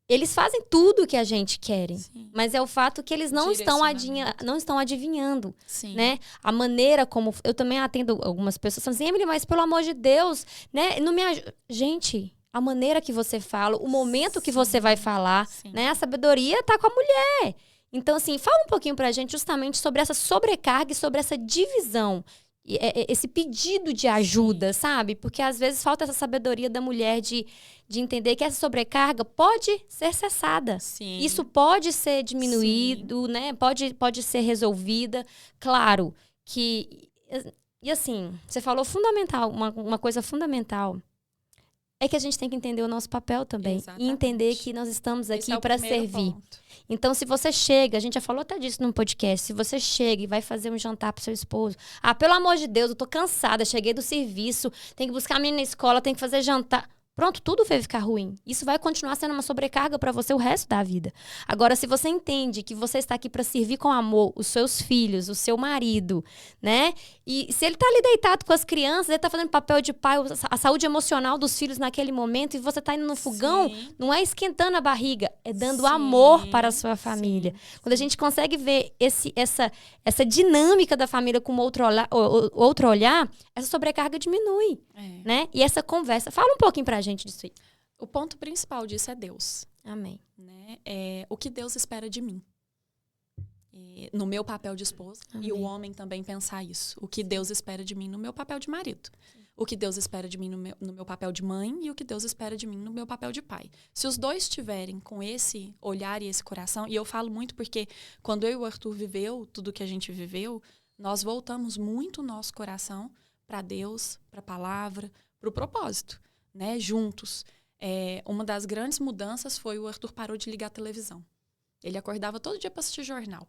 S1: Eles fazem tudo o que a gente quer, mas é o fato que eles não estão adivinhando, né? A maneira como... Eu também atendo algumas pessoas falando assim, Emily, mas pelo amor de Deus, né? Não me ajuda. Gente... A maneira que você fala, o momento que você vai falar, né? A sabedoria tá com a mulher. Então, assim, fala um pouquinho pra gente justamente sobre essa sobrecarga e sobre essa divisão, esse pedido de ajuda, sabe? Porque às vezes falta essa sabedoria da mulher de entender que essa sobrecarga pode ser cessada.
S2: Sim.
S1: Isso pode ser diminuído, né? Pode ser resolvida. Claro que... E assim, você falou fundamental, uma coisa fundamental. É que a gente tem que entender o nosso papel também.
S2: Exatamente.
S1: E entender que nós estamos aqui para servir.
S2: Ponto.
S1: Então, se você chega, a gente já falou até disso num podcast, se você chega e vai fazer um jantar pro seu esposo, pelo amor de Deus, eu tô cansada, cheguei do serviço, tem que buscar a menina na escola, tem que fazer jantar. Pronto, tudo vai ficar ruim. Isso vai continuar sendo uma sobrecarga para você o resto da vida. Agora, se você entende que você está aqui para servir com amor os seus filhos, o seu marido, né? E se ele está ali deitado com as crianças, ele está fazendo papel de pai, a saúde emocional dos filhos naquele momento, e você está indo no fogão, não é esquentando a barriga, é dando amor para a sua família. Quando a gente consegue ver essa dinâmica da família com outro olhar, essa sobrecarga diminui, né? E essa conversa... Fala um pouquinho pra gente disso aí.
S2: O ponto principal disso é Deus.
S1: Amém.
S2: Né? O que Deus espera de mim. no meu papel de esposa.
S1: Amém.
S2: E o homem também pensar isso. O que Deus espera de mim no meu papel de marido. O que Deus espera de mim no meu papel de mãe e o que Deus espera de mim no meu papel de pai. Se os dois estiverem com esse olhar e esse coração, e eu falo muito porque quando eu e o Arthur viveu tudo que a gente viveu, nós voltamos muito o nosso coração para Deus, para a palavra, para o propósito, né? Juntos. Uma das grandes mudanças foi o Arthur parou de ligar a televisão. Ele acordava todo dia para assistir jornal.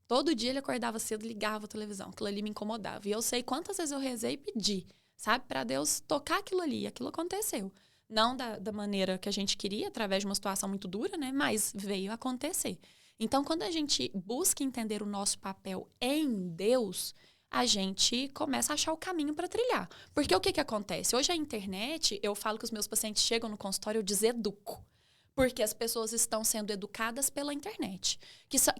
S2: Todo dia ele acordava cedo e ligava a televisão. Aquilo ali me incomodava. E eu sei quantas vezes eu rezei e pedi, sabe, para Deus tocar aquilo ali. E aquilo aconteceu. Não da maneira que a gente queria, através de uma situação muito dura, né? Mas veio acontecer. Então, quando a gente busca entender o nosso papel em Deus, a gente começa a achar o caminho para trilhar. Porque o que acontece? Hoje a internet, eu falo que os meus pacientes chegam no consultório, eu deseduco. Porque as pessoas estão sendo educadas pela internet,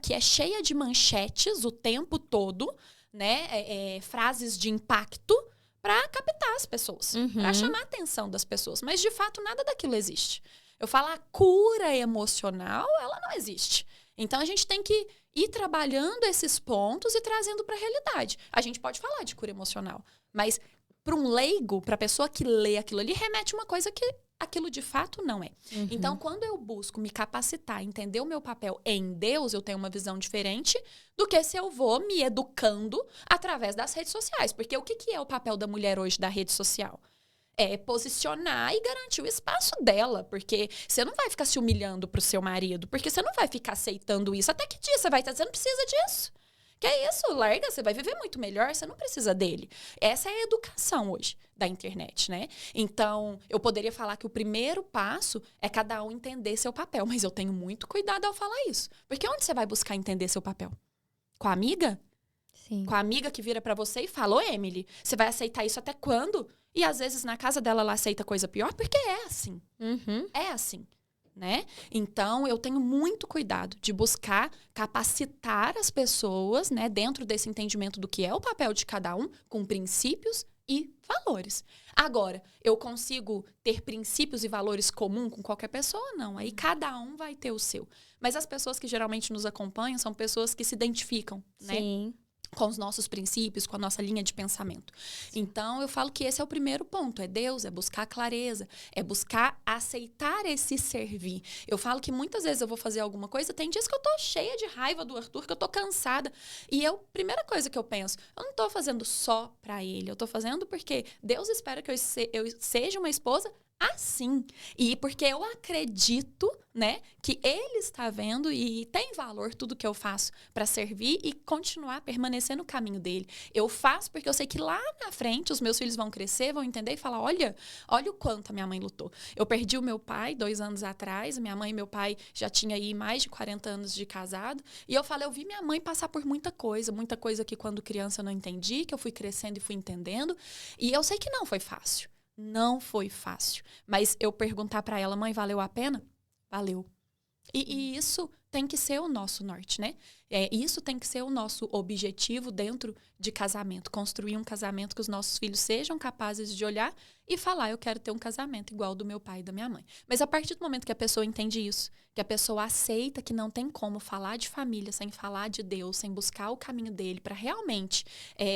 S2: que é cheia de manchetes o tempo todo, né? Frases de impacto para captar as pessoas, para chamar a atenção das pessoas. Mas, de fato, nada daquilo existe. Eu falo, a cura emocional, ela não existe. Então, a gente tem que ir trabalhando esses pontos e trazendo para a realidade. A gente pode falar de cura emocional, mas para um leigo, para a pessoa que lê aquilo ali, remete uma coisa que aquilo de fato não é. Então, quando eu busco me capacitar, entender o meu papel em Deus, eu tenho uma visão diferente do que se eu vou me educando através das redes sociais. Porque o que é o papel da mulher hoje da rede social? É posicionar e garantir o espaço dela. Porque você não vai ficar se humilhando pro seu marido, porque você não vai ficar aceitando isso. Até que dia você vai estar dizendo, não precisa disso. Que é isso, larga, você vai viver muito melhor, você não precisa dele. Essa é a educação hoje da internet, né? Então, eu poderia falar que o primeiro passo é cada um entender seu papel, mas eu tenho muito cuidado ao falar isso. Porque onde você vai buscar entender seu papel? Com a amiga?
S1: Sim.
S2: Com a amiga que vira pra você e fala, ô Emily, você vai aceitar isso até quando? E às vezes na casa dela ela aceita coisa pior, porque é assim. É assim. Né? Então, eu tenho muito cuidado de buscar capacitar as pessoas, né, dentro desse entendimento do que é o papel de cada um, com princípios e valores. Agora, eu consigo ter princípios e valores comuns com qualquer pessoa? Não. Aí cada um vai ter o seu. Mas as pessoas que geralmente nos acompanham são pessoas que se identificam, né?
S1: Sim.
S2: Com os nossos princípios, com a nossa linha de pensamento. Então, eu falo que esse é o primeiro ponto. É Deus, é buscar clareza, é buscar aceitar esse servir. Eu falo que muitas vezes eu vou fazer alguma coisa, tem dias que eu tô cheia de raiva do Arthur, que eu tô cansada. E primeira coisa que eu penso, eu não tô fazendo só pra ele, eu tô fazendo porque Deus espera que eu seja uma esposa assim. E porque eu acredito, né, que ele está vendo e tem valor tudo que eu faço para servir e continuar a permanecer no caminho dele. Eu faço porque eu sei que lá na frente os meus filhos vão crescer, vão entender e falar, olha o quanto a minha mãe lutou. Eu perdi o meu pai 2 anos atrás, minha mãe e meu pai já tinham aí mais de 40 anos de casado, e eu falei, eu vi minha mãe passar por muita coisa que quando criança eu não entendi, que eu fui crescendo e fui entendendo, e eu sei que não foi fácil. Não foi fácil. Mas eu perguntar para ela, mãe, valeu a pena? Valeu. E isso tem que ser o nosso norte, né? Isso tem que ser o nosso objetivo dentro de casamento. Construir um casamento que os nossos filhos sejam capazes de olhar e falar, eu quero ter um casamento igual ao do meu pai e da minha mãe. Mas a partir do momento que a pessoa entende isso, que a pessoa aceita que não tem como falar de família sem falar de Deus, sem buscar o caminho dele para realmente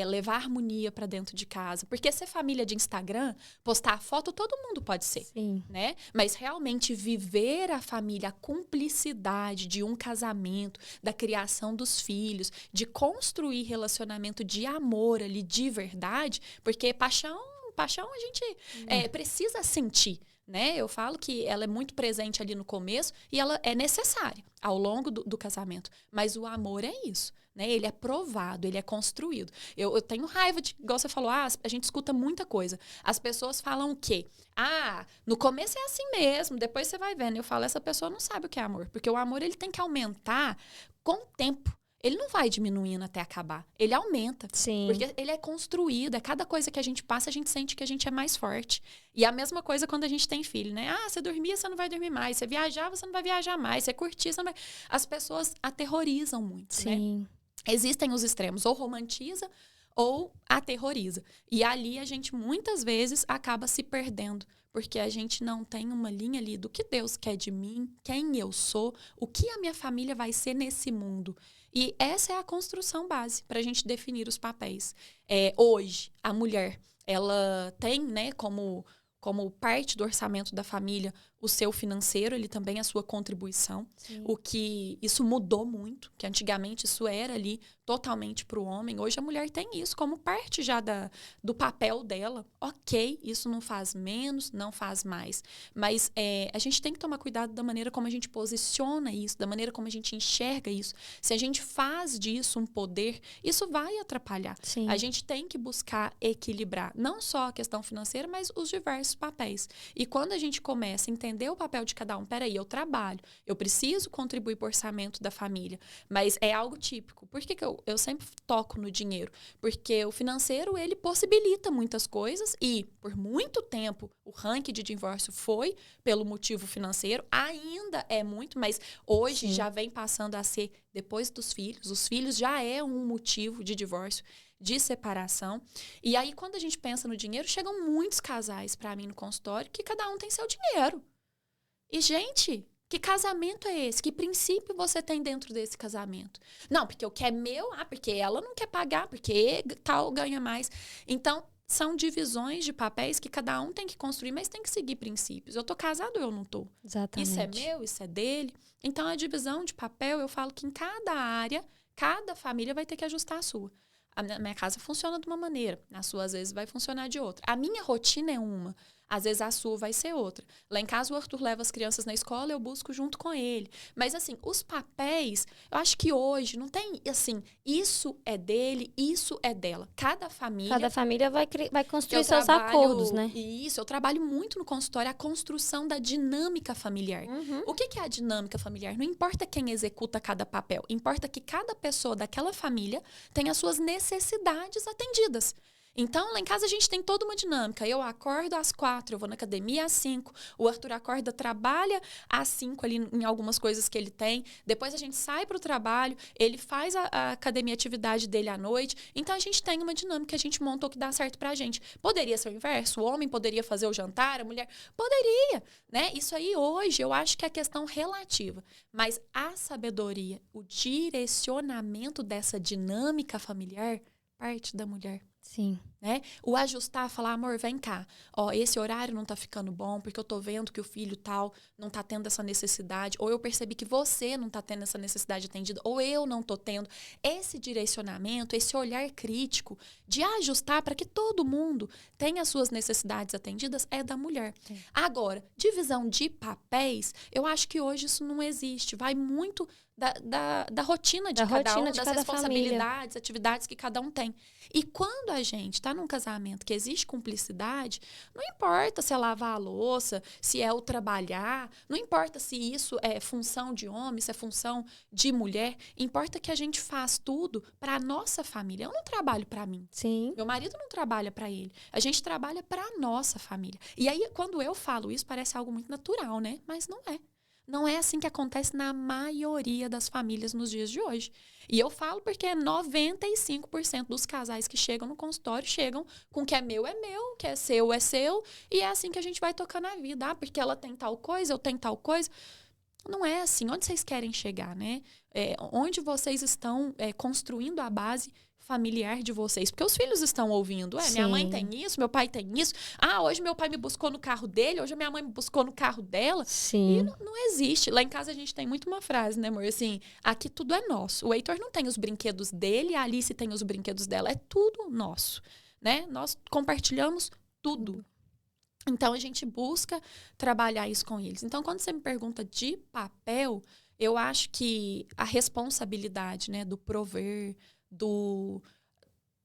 S2: levar harmonia para dentro de casa. Porque ser família de Instagram, postar foto, todo mundo pode ser.
S1: Sim.
S2: Né? Mas realmente viver a família, a cumplicidade de um casamento, da criação dos filhos, de construir relacionamento de amor ali, de verdade, porque paixão a gente precisa sentir, né? Eu falo que ela é muito presente ali no começo e ela é necessária ao longo do casamento. Mas o amor é isso, né? Ele é provado, ele é construído. Eu tenho raiva de, igual você falou, a gente escuta muita coisa. As pessoas falam o quê? No começo é assim mesmo, depois você vai vendo. Eu falo, essa pessoa não sabe o que é amor, porque o amor ele tem que aumentar com o tempo. Ele não vai diminuindo até acabar. Ele aumenta.
S1: Sim.
S2: Porque ele é construído. A cada coisa que a gente passa, a gente sente que a gente é mais forte. E a mesma coisa quando a gente tem filho, né? Você dormia, você não vai dormir mais. Você viajava, você não vai viajar mais. Você curtia, você não vai... As pessoas aterrorizam muito,
S1: Sim.
S2: né? Existem os extremos. Ou romantiza ou aterroriza. E ali a gente, muitas vezes, acaba se perdendo. porque a gente não tem uma linha ali do que Deus quer de mim, quem eu sou, o que a minha família vai ser nesse mundo. E essa é a construção base para a gente definir os papéis. Hoje, a mulher, ela tem, né, como parte do orçamento da família, o seu financeiro, ele também a sua contribuição. Sim. O que isso mudou muito, que antigamente isso era ali totalmente para o homem. Hoje a mulher tem isso como parte já do papel dela. Ok, isso não faz menos, não faz mais. Mas a gente tem que tomar cuidado da maneira como a gente posiciona isso, da maneira como a gente enxerga isso. Se a gente faz disso um poder, isso vai atrapalhar. Sim. A gente tem que buscar equilibrar, não só a questão financeira, mas os diversos papéis. E quando a gente começa a entender o papel de cada um, peraí, eu trabalho, eu preciso contribuir para o orçamento da família, mas é algo típico. Por que eu sempre toco no dinheiro? Porque o financeiro, ele possibilita muitas coisas e, por muito tempo, o ranking de divórcio foi pelo motivo financeiro, ainda é muito, mas hoje já vem passando a ser depois dos filhos. Os filhos já é um motivo de divórcio, de separação. E aí, quando a gente pensa no dinheiro, chegam muitos casais para mim no consultório que cada um tem seu dinheiro. E, gente, que casamento é esse? Que princípio você tem dentro desse casamento? Não, porque o que é meu, porque ela não quer pagar, porque tal ganha mais. Então, são divisões de papéis que cada um tem que construir, mas tem que seguir princípios. Eu tô casado ou eu não tô?
S1: Exatamente.
S2: Isso é meu, isso é dele. Então, a divisão de papel, eu falo que em cada área, cada família vai ter que ajustar a sua. A minha casa funciona de uma maneira, a sua às vezes vai funcionar de outra. A minha rotina é uma, às vezes a sua vai ser outra. Lá em casa o Arthur leva as crianças na escola, eu busco junto com ele. Mas assim, os papéis, eu acho que hoje não tem assim, isso é dele, isso é dela. Cada família
S1: vai construir seus acordos, né?
S2: Isso, eu trabalho muito no consultório a construção da dinâmica familiar.
S1: Uhum.
S2: O que é a dinâmica familiar? Não importa quem executa cada papel, importa que cada pessoa daquela família tenha as suas necessidades atendidas. Então, lá em casa a gente tem toda uma dinâmica. Eu acordo às 4, eu vou na academia às 5. O Arthur acorda, trabalha às 5 ali em algumas coisas que ele tem. Depois a gente sai para o trabalho, ele faz a academia, a atividade dele à noite. Então, a gente tem uma dinâmica, a gente montou que dá certo pra gente. Poderia ser o inverso? O homem poderia fazer o jantar, a mulher? Poderia, né? Isso aí hoje eu acho que é questão relativa. Mas a sabedoria, o direcionamento dessa dinâmica familiar, parte da mulher.
S1: Sim.
S2: Né? O ajustar, falar, amor, vem cá. Ó, esse horário não tá ficando bom, porque eu tô vendo que o filho tal não tá tendo essa necessidade, ou eu percebi que você não tá tendo essa necessidade atendida, ou eu não tô tendo. Esse direcionamento, esse olhar crítico de ajustar para que todo mundo tenha as suas necessidades atendidas é da mulher. Sim. Agora, divisão de papéis, eu acho que hoje isso não existe. Vai muito da rotina de cada um, das responsabilidades, família. Atividades que cada um tem. E quando a gente tá num casamento que existe cumplicidade, não importa se é lavar a louça, se é o trabalhar, não importa se isso é função de homem, se é função de mulher, importa que a gente faz tudo para a nossa família. Eu não trabalho para mim.
S1: Sim.
S2: Meu marido não trabalha para ele. A gente trabalha para a nossa família. E aí, quando eu falo isso, parece algo muito natural, né? Mas não é. Não é assim que acontece na maioria das famílias nos dias de hoje. E eu falo porque 95% dos casais que chegam no consultório chegam com o que é meu, o que é seu. E é assim que a gente vai tocando a vida. Ah, porque ela tem tal coisa, eu tenho tal coisa. Não é assim. Onde vocês querem chegar, né? Onde vocês estão construindo a base familiar de vocês, porque os filhos estão ouvindo, minha mãe tem isso, meu pai tem isso, hoje meu pai me buscou no carro dele, hoje a minha mãe me buscou no carro dela.
S1: Sim.
S2: E não existe. Lá em casa a gente tem muito uma frase, né, amor, assim, aqui tudo é nosso. O Heitor não tem os brinquedos dele, a Alice tem os brinquedos dela, é tudo nosso, né? Nós compartilhamos tudo. Então a gente busca trabalhar isso com eles. Então quando você me pergunta de papel, eu acho que a responsabilidade, né, do prover, do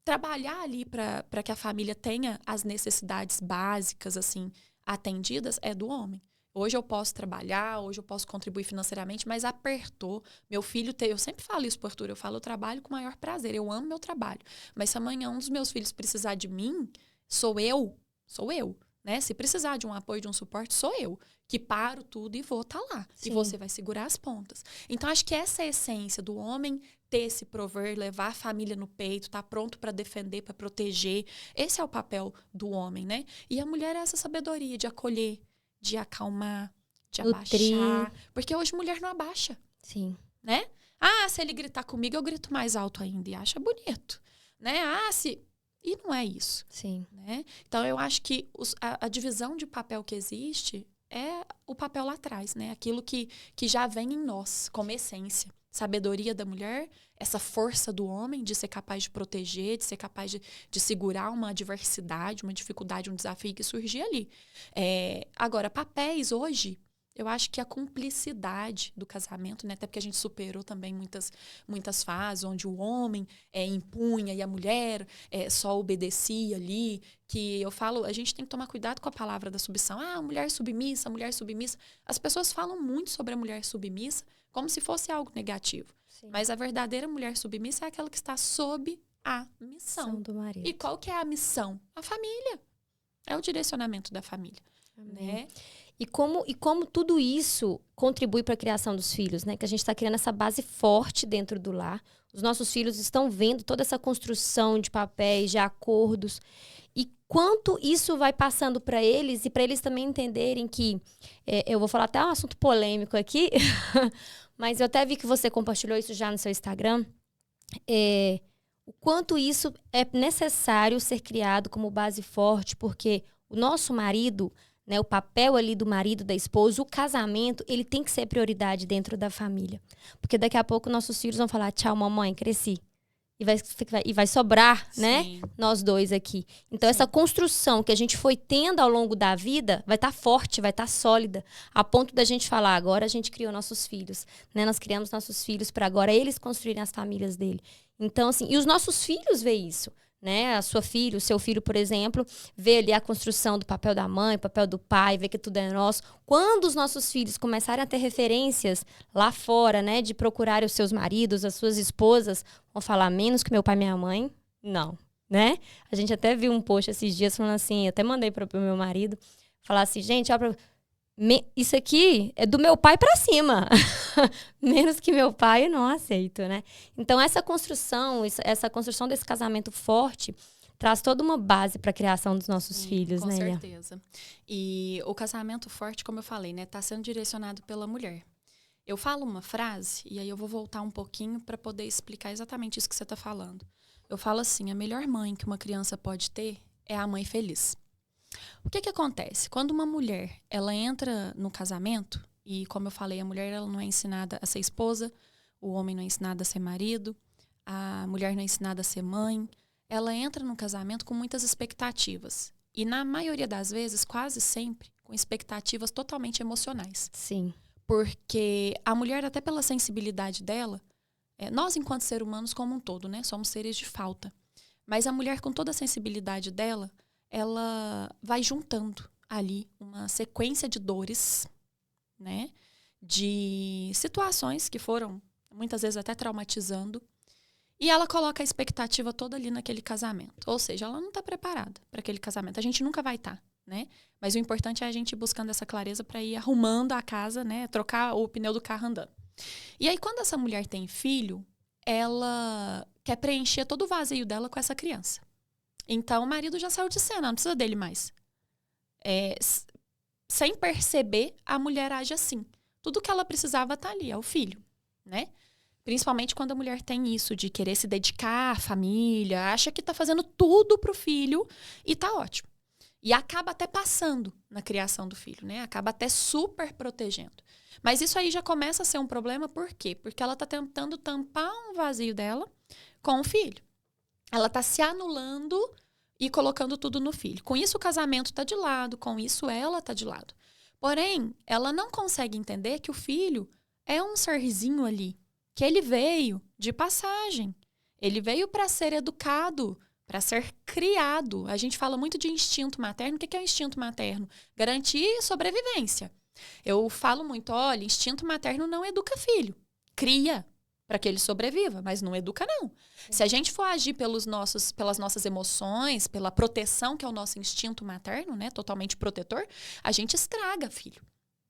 S2: trabalhar ali para que a família tenha as necessidades básicas assim atendidas é do homem. Hoje eu posso trabalhar, hoje eu posso contribuir financeiramente, mas apertou. Meu filho eu sempre falo isso pro Arthur, eu falo, eu trabalho com o maior prazer, eu amo meu trabalho. Mas se amanhã um dos meus filhos precisar de mim, sou eu. né? Se precisar de um apoio, de um suporte, sou eu que paro tudo e vou estar lá.
S1: Sim.
S2: E você vai segurar as pontas. Então, acho que essa é a essência do homem ter esse prover, levar a família no peito, estar pronto para defender, para proteger. Esse é o papel do homem, né? E a mulher é essa sabedoria de acolher, de acalmar, de abaixar. Porque hoje mulher não abaixa.
S1: Sim.
S2: Né? Se ele gritar comigo, eu grito mais alto ainda e acha bonito. Né? E não é isso.
S1: Sim.
S2: Né? Então, eu acho que a divisão de papel que existe é o papel lá atrás, né? Aquilo que já vem em nós, como essência. Sabedoria da mulher, essa força do homem de ser capaz de proteger, de ser capaz de segurar uma adversidade, uma dificuldade, um desafio que surgir ali. Agora, papéis hoje, eu acho que a cumplicidade do casamento, né? Até porque a gente superou também muitas fases onde o homem impunha e a mulher só obedecia ali. Que eu falo, a gente tem que tomar cuidado com a palavra da submissão. Mulher submissa, mulher submissa. As pessoas falam muito sobre a mulher submissa como se fosse algo negativo. Sim. Mas a verdadeira mulher submissa é aquela que está sob a missão
S1: do marido.
S2: E qual que é a missão? A família. É o direcionamento da família. Né?
S1: E como tudo isso contribui para a criação dos filhos, né? Que a gente está criando essa base forte dentro do lar. Os nossos filhos estão vendo toda essa construção de papéis, de acordos. E quanto isso vai passando para eles e para eles também entenderem que... eu vou falar até um assunto polêmico aqui, mas eu até vi que você compartilhou isso já no seu Instagram. O quanto isso é necessário ser criado como base forte, porque o nosso marido... Né, o papel ali do marido, da esposa, o casamento, ele tem que ser prioridade dentro da família. Porque daqui a pouco nossos filhos vão falar, tchau, mamãe, cresci. E vai sobrar, né, nós dois aqui. Então, essa construção que a gente foi tendo ao longo da vida vai estar forte, vai estar sólida, a ponto da gente falar, agora a gente criou nossos filhos. Né? Nós criamos nossos filhos para agora eles construírem as famílias dele. Então, assim, e os nossos filhos veem isso. Né? A sua filha, o seu filho, por exemplo, vê ali a construção do papel da mãe, papel do pai, vê que tudo é nosso. Quando os nossos filhos começarem a ter referências lá fora, né, de procurar os seus maridos, as suas esposas, vão falar menos que meu pai e minha mãe? Não, né? A gente até viu um post esses dias falando assim, eu até mandei para o meu marido, falar assim, gente, isso aqui é do meu pai para cima. Menos que meu pai, eu não aceito, né? Então, essa construção desse casamento forte traz toda uma base para a criação dos nossos filhos, né?
S2: Com certeza. E o casamento forte, como eu falei, né, tá sendo direcionado pela mulher. Eu falo uma frase, e aí eu vou voltar um pouquinho para poder explicar exatamente isso que você está falando. Eu falo assim, a melhor mãe que uma criança pode ter é a mãe feliz. O que acontece? Quando uma mulher ela entra no casamento, e como eu falei, a mulher ela não é ensinada a ser esposa, o homem não é ensinado a ser marido, a mulher não é ensinada a ser mãe, ela entra no casamento com muitas expectativas. E na maioria das vezes, quase sempre, com expectativas totalmente emocionais.
S1: Sim.
S2: Porque a mulher, até pela sensibilidade dela, nós enquanto seres humanos como um todo, né, somos seres de falta. Mas a mulher com toda a sensibilidade dela, ela vai juntando ali uma sequência de dores, né? De situações que foram, muitas vezes, até traumatizando. E ela coloca a expectativa toda ali naquele casamento. Ou seja, ela não está preparada para aquele casamento. A gente nunca vai estar, né? Mas o importante é a gente ir buscando essa clareza para ir arrumando a casa, né? Trocar o pneu do carro andando. E aí, quando essa mulher tem filho, ela quer preencher todo o vazio dela com essa criança. Então, o marido já saiu de cena, não precisa dele mais. Sem perceber, a mulher age assim. Tudo que ela precisava tá ali, é o filho, né? Principalmente quando a mulher tem isso de querer se dedicar à família, acha que tá fazendo tudo pro filho e tá ótimo. E acaba até passando na criação do filho, né? Acaba até super protegendo. Mas isso aí já começa a ser um problema, por quê? Porque ela tá tentando tampar um vazio dela com o filho. Ela tá se anulando e colocando tudo no filho. Com isso, o casamento tá de lado, com isso, ela tá de lado. Porém, ela não consegue entender que o filho é um serzinho ali, que ele veio de passagem. Ele veio para ser educado, para ser criado. A gente fala muito de instinto materno. O que é o instinto materno? Garantir sobrevivência. Eu falo muito, olha, instinto materno não educa filho, cria. para que ele sobreviva, mas não educa, não. Se a gente for agir pelas nossas emoções, pela proteção, que é o nosso instinto materno, né, totalmente protetor, a gente estraga filho.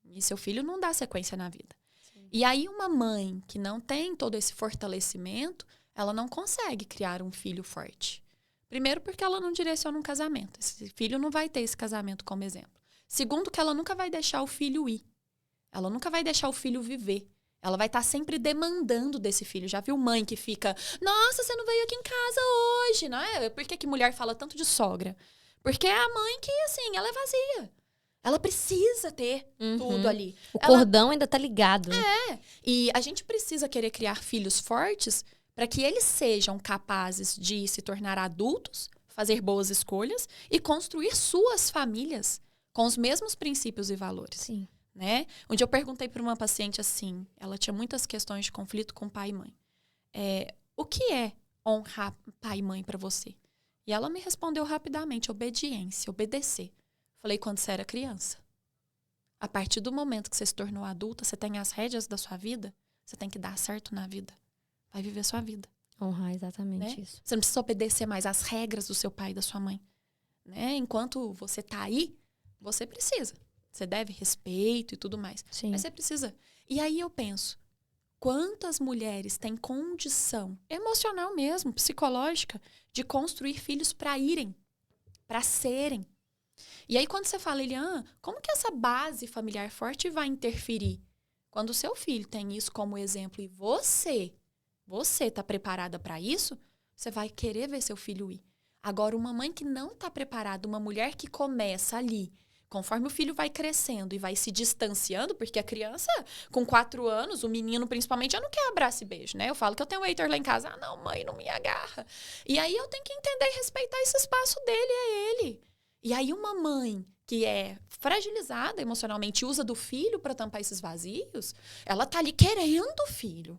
S2: E seu filho não dá sequência na vida. Sim. E aí uma mãe que não tem todo esse fortalecimento, ela não consegue criar um filho forte. Primeiro, porque ela não direciona um casamento. Esse filho não vai ter esse casamento como exemplo. Segundo, que ela nunca vai deixar o filho ir. Ela nunca vai deixar o filho viver. Ela vai estar sempre demandando desse filho. Já viu mãe que fica, nossa, você não veio aqui em casa hoje, não é? Por que mulher fala tanto de sogra? Porque é a mãe que, assim, ela é vazia. Ela precisa ter tudo ali.
S1: O cordão ainda tá ligado. Né?
S2: E a gente precisa querer criar filhos fortes para que eles sejam capazes de se tornar adultos, fazer boas escolhas e construir suas famílias com os mesmos princípios e valores.
S1: Sim.
S2: Né? Onde eu perguntei para uma paciente assim, ela tinha muitas questões de conflito com pai e mãe. O que é honrar pai e mãe para você? E ela me respondeu rapidamente, obediência, obedecer. Falei, quando você era criança. A partir do momento que você se tornou adulta, você tem as rédeas da sua vida, você tem que dar certo na vida. Vai viver sua vida.
S1: Honrar exatamente isso.
S2: Você não precisa obedecer mais às regras do seu pai e da sua mãe. Né? Enquanto você tá aí, você precisa. Você deve respeito e tudo mais.
S1: Sim.
S2: Mas você precisa. E aí eu penso, quantas mulheres têm condição emocional mesmo, psicológica, de construir filhos para irem, para serem. E aí quando você fala, Eliane, como que essa base familiar forte vai interferir? Quando o seu filho tem isso como exemplo e você está preparada para isso, você vai querer ver seu filho ir. Agora, uma mãe que não está preparada, uma mulher que começa ali, conforme o filho vai crescendo e vai se distanciando, porque a criança, com 4 anos, o menino principalmente, já não quer abraço e beijo, né? Eu falo que eu tenho um Heitor lá em casa, não, mãe, não me agarra. E aí eu tenho que entender e respeitar esse espaço dele, é ele. E aí uma mãe que é fragilizada emocionalmente, usa do filho para tampar esses vazios, ela tá ali querendo o filho.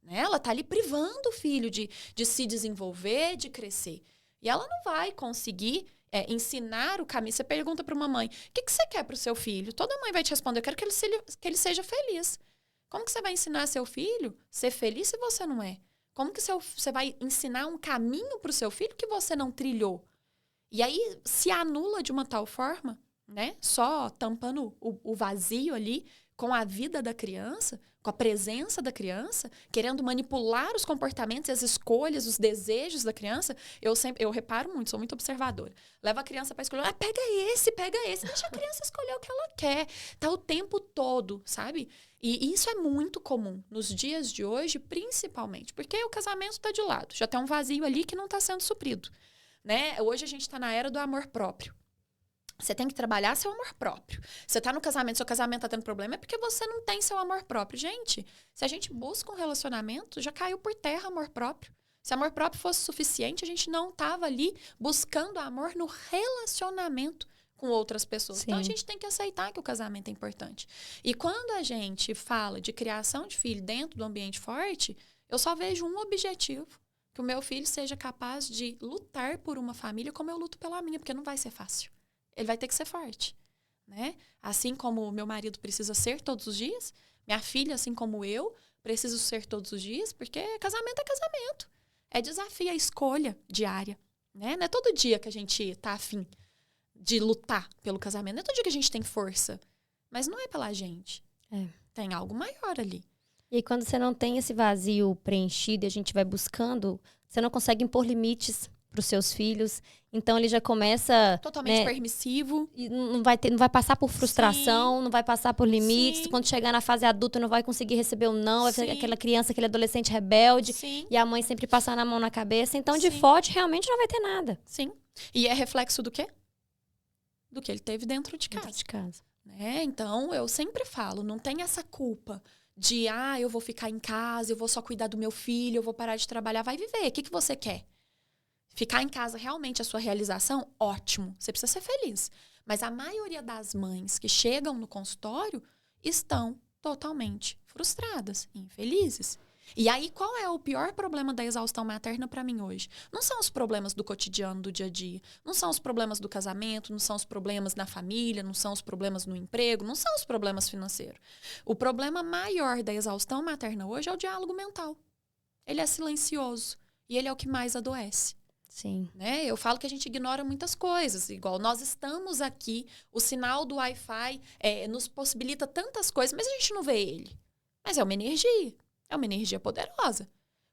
S2: Né? Ela tá ali privando o filho de se desenvolver, de crescer. E ela não vai conseguir ensinar o caminho. Você pergunta para uma mãe, o que você quer para o seu filho? Toda mãe vai te responder, eu quero que ele seja feliz. Como que você vai ensinar seu filho a ser feliz se você não é? Como que você vai ensinar um caminho para o seu filho que você não trilhou? E aí se anula de uma tal forma, né? Só tampando o vazio ali com a vida da criança, com a presença da criança, querendo manipular os comportamentos e as escolhas, os desejos da criança. Eu reparo muito, sou muito observadora. Leva a criança para escolher, pega esse, deixa a criança escolher o que ela quer. Tá o tempo todo, sabe? E isso é muito comum nos dias de hoje, principalmente, porque o casamento tá de lado, já tem um vazio ali que não está sendo suprido. Né? Hoje a gente está na era do amor próprio. Você tem que trabalhar seu amor próprio. Você está no casamento, seu casamento está tendo problema, é porque você não tem seu amor próprio. Gente, se a gente busca um relacionamento, já caiu por terra amor próprio. Se amor próprio fosse suficiente, a gente não estava ali buscando amor no relacionamento com outras pessoas. Sim. Então, a gente tem que aceitar que o casamento é importante. E quando a gente fala de criação de filho dentro do ambiente forte, eu só vejo um objetivo. Que o meu filho seja capaz de lutar por uma família como eu luto pela minha, porque não vai ser fácil. Ele vai ter que ser forte, né? Assim como o meu marido precisa ser todos os dias, minha filha, assim como eu, preciso ser todos os dias, porque casamento é casamento. É desafio, é escolha diária, né? Não é todo dia que a gente tá afim de lutar pelo casamento. Não é todo dia que a gente tem força. Mas não é pela gente. Tem algo maior ali.
S1: E quando você não tem esse vazio preenchido e a gente vai buscando, você não consegue impor limites para os seus filhos. Então, ele já começa...
S2: Totalmente permissivo.
S1: E não vai passar por frustração, não vai passar por limites. Sim. Quando chegar na fase adulta, não vai conseguir receber o não. Vai ser aquela criança, aquele adolescente rebelde. Sim. E a mãe sempre passando a mão na cabeça. Então, de forte, realmente não vai ter nada.
S2: Sim. E é reflexo do quê? Do que ele teve dentro de casa. Né? Então, eu sempre falo, não tem essa culpa de, eu vou ficar em casa, eu vou só cuidar do meu filho, eu vou parar de trabalhar. Vai viver. O que você quer? Ficar em casa realmente a sua realização? Ótimo. Você precisa ser feliz. Mas a maioria das mães que chegam no consultório estão totalmente frustradas, infelizes. E aí, qual é o pior problema da exaustão materna para mim hoje? Não são os problemas do cotidiano, do dia a dia. Não são os problemas do casamento, não são os problemas na família, não são os problemas no emprego, não são os problemas financeiros. O problema maior da exaustão materna hoje é o diálogo mental. ele é silencioso. E ele é o que mais adoece.
S1: Sim.
S2: Né? Eu falo que a gente ignora muitas coisas. Igual nós estamos aqui, o sinal do Wi-Fi nos possibilita tantas coisas, mas a gente não vê ele. Mas é uma energia poderosa.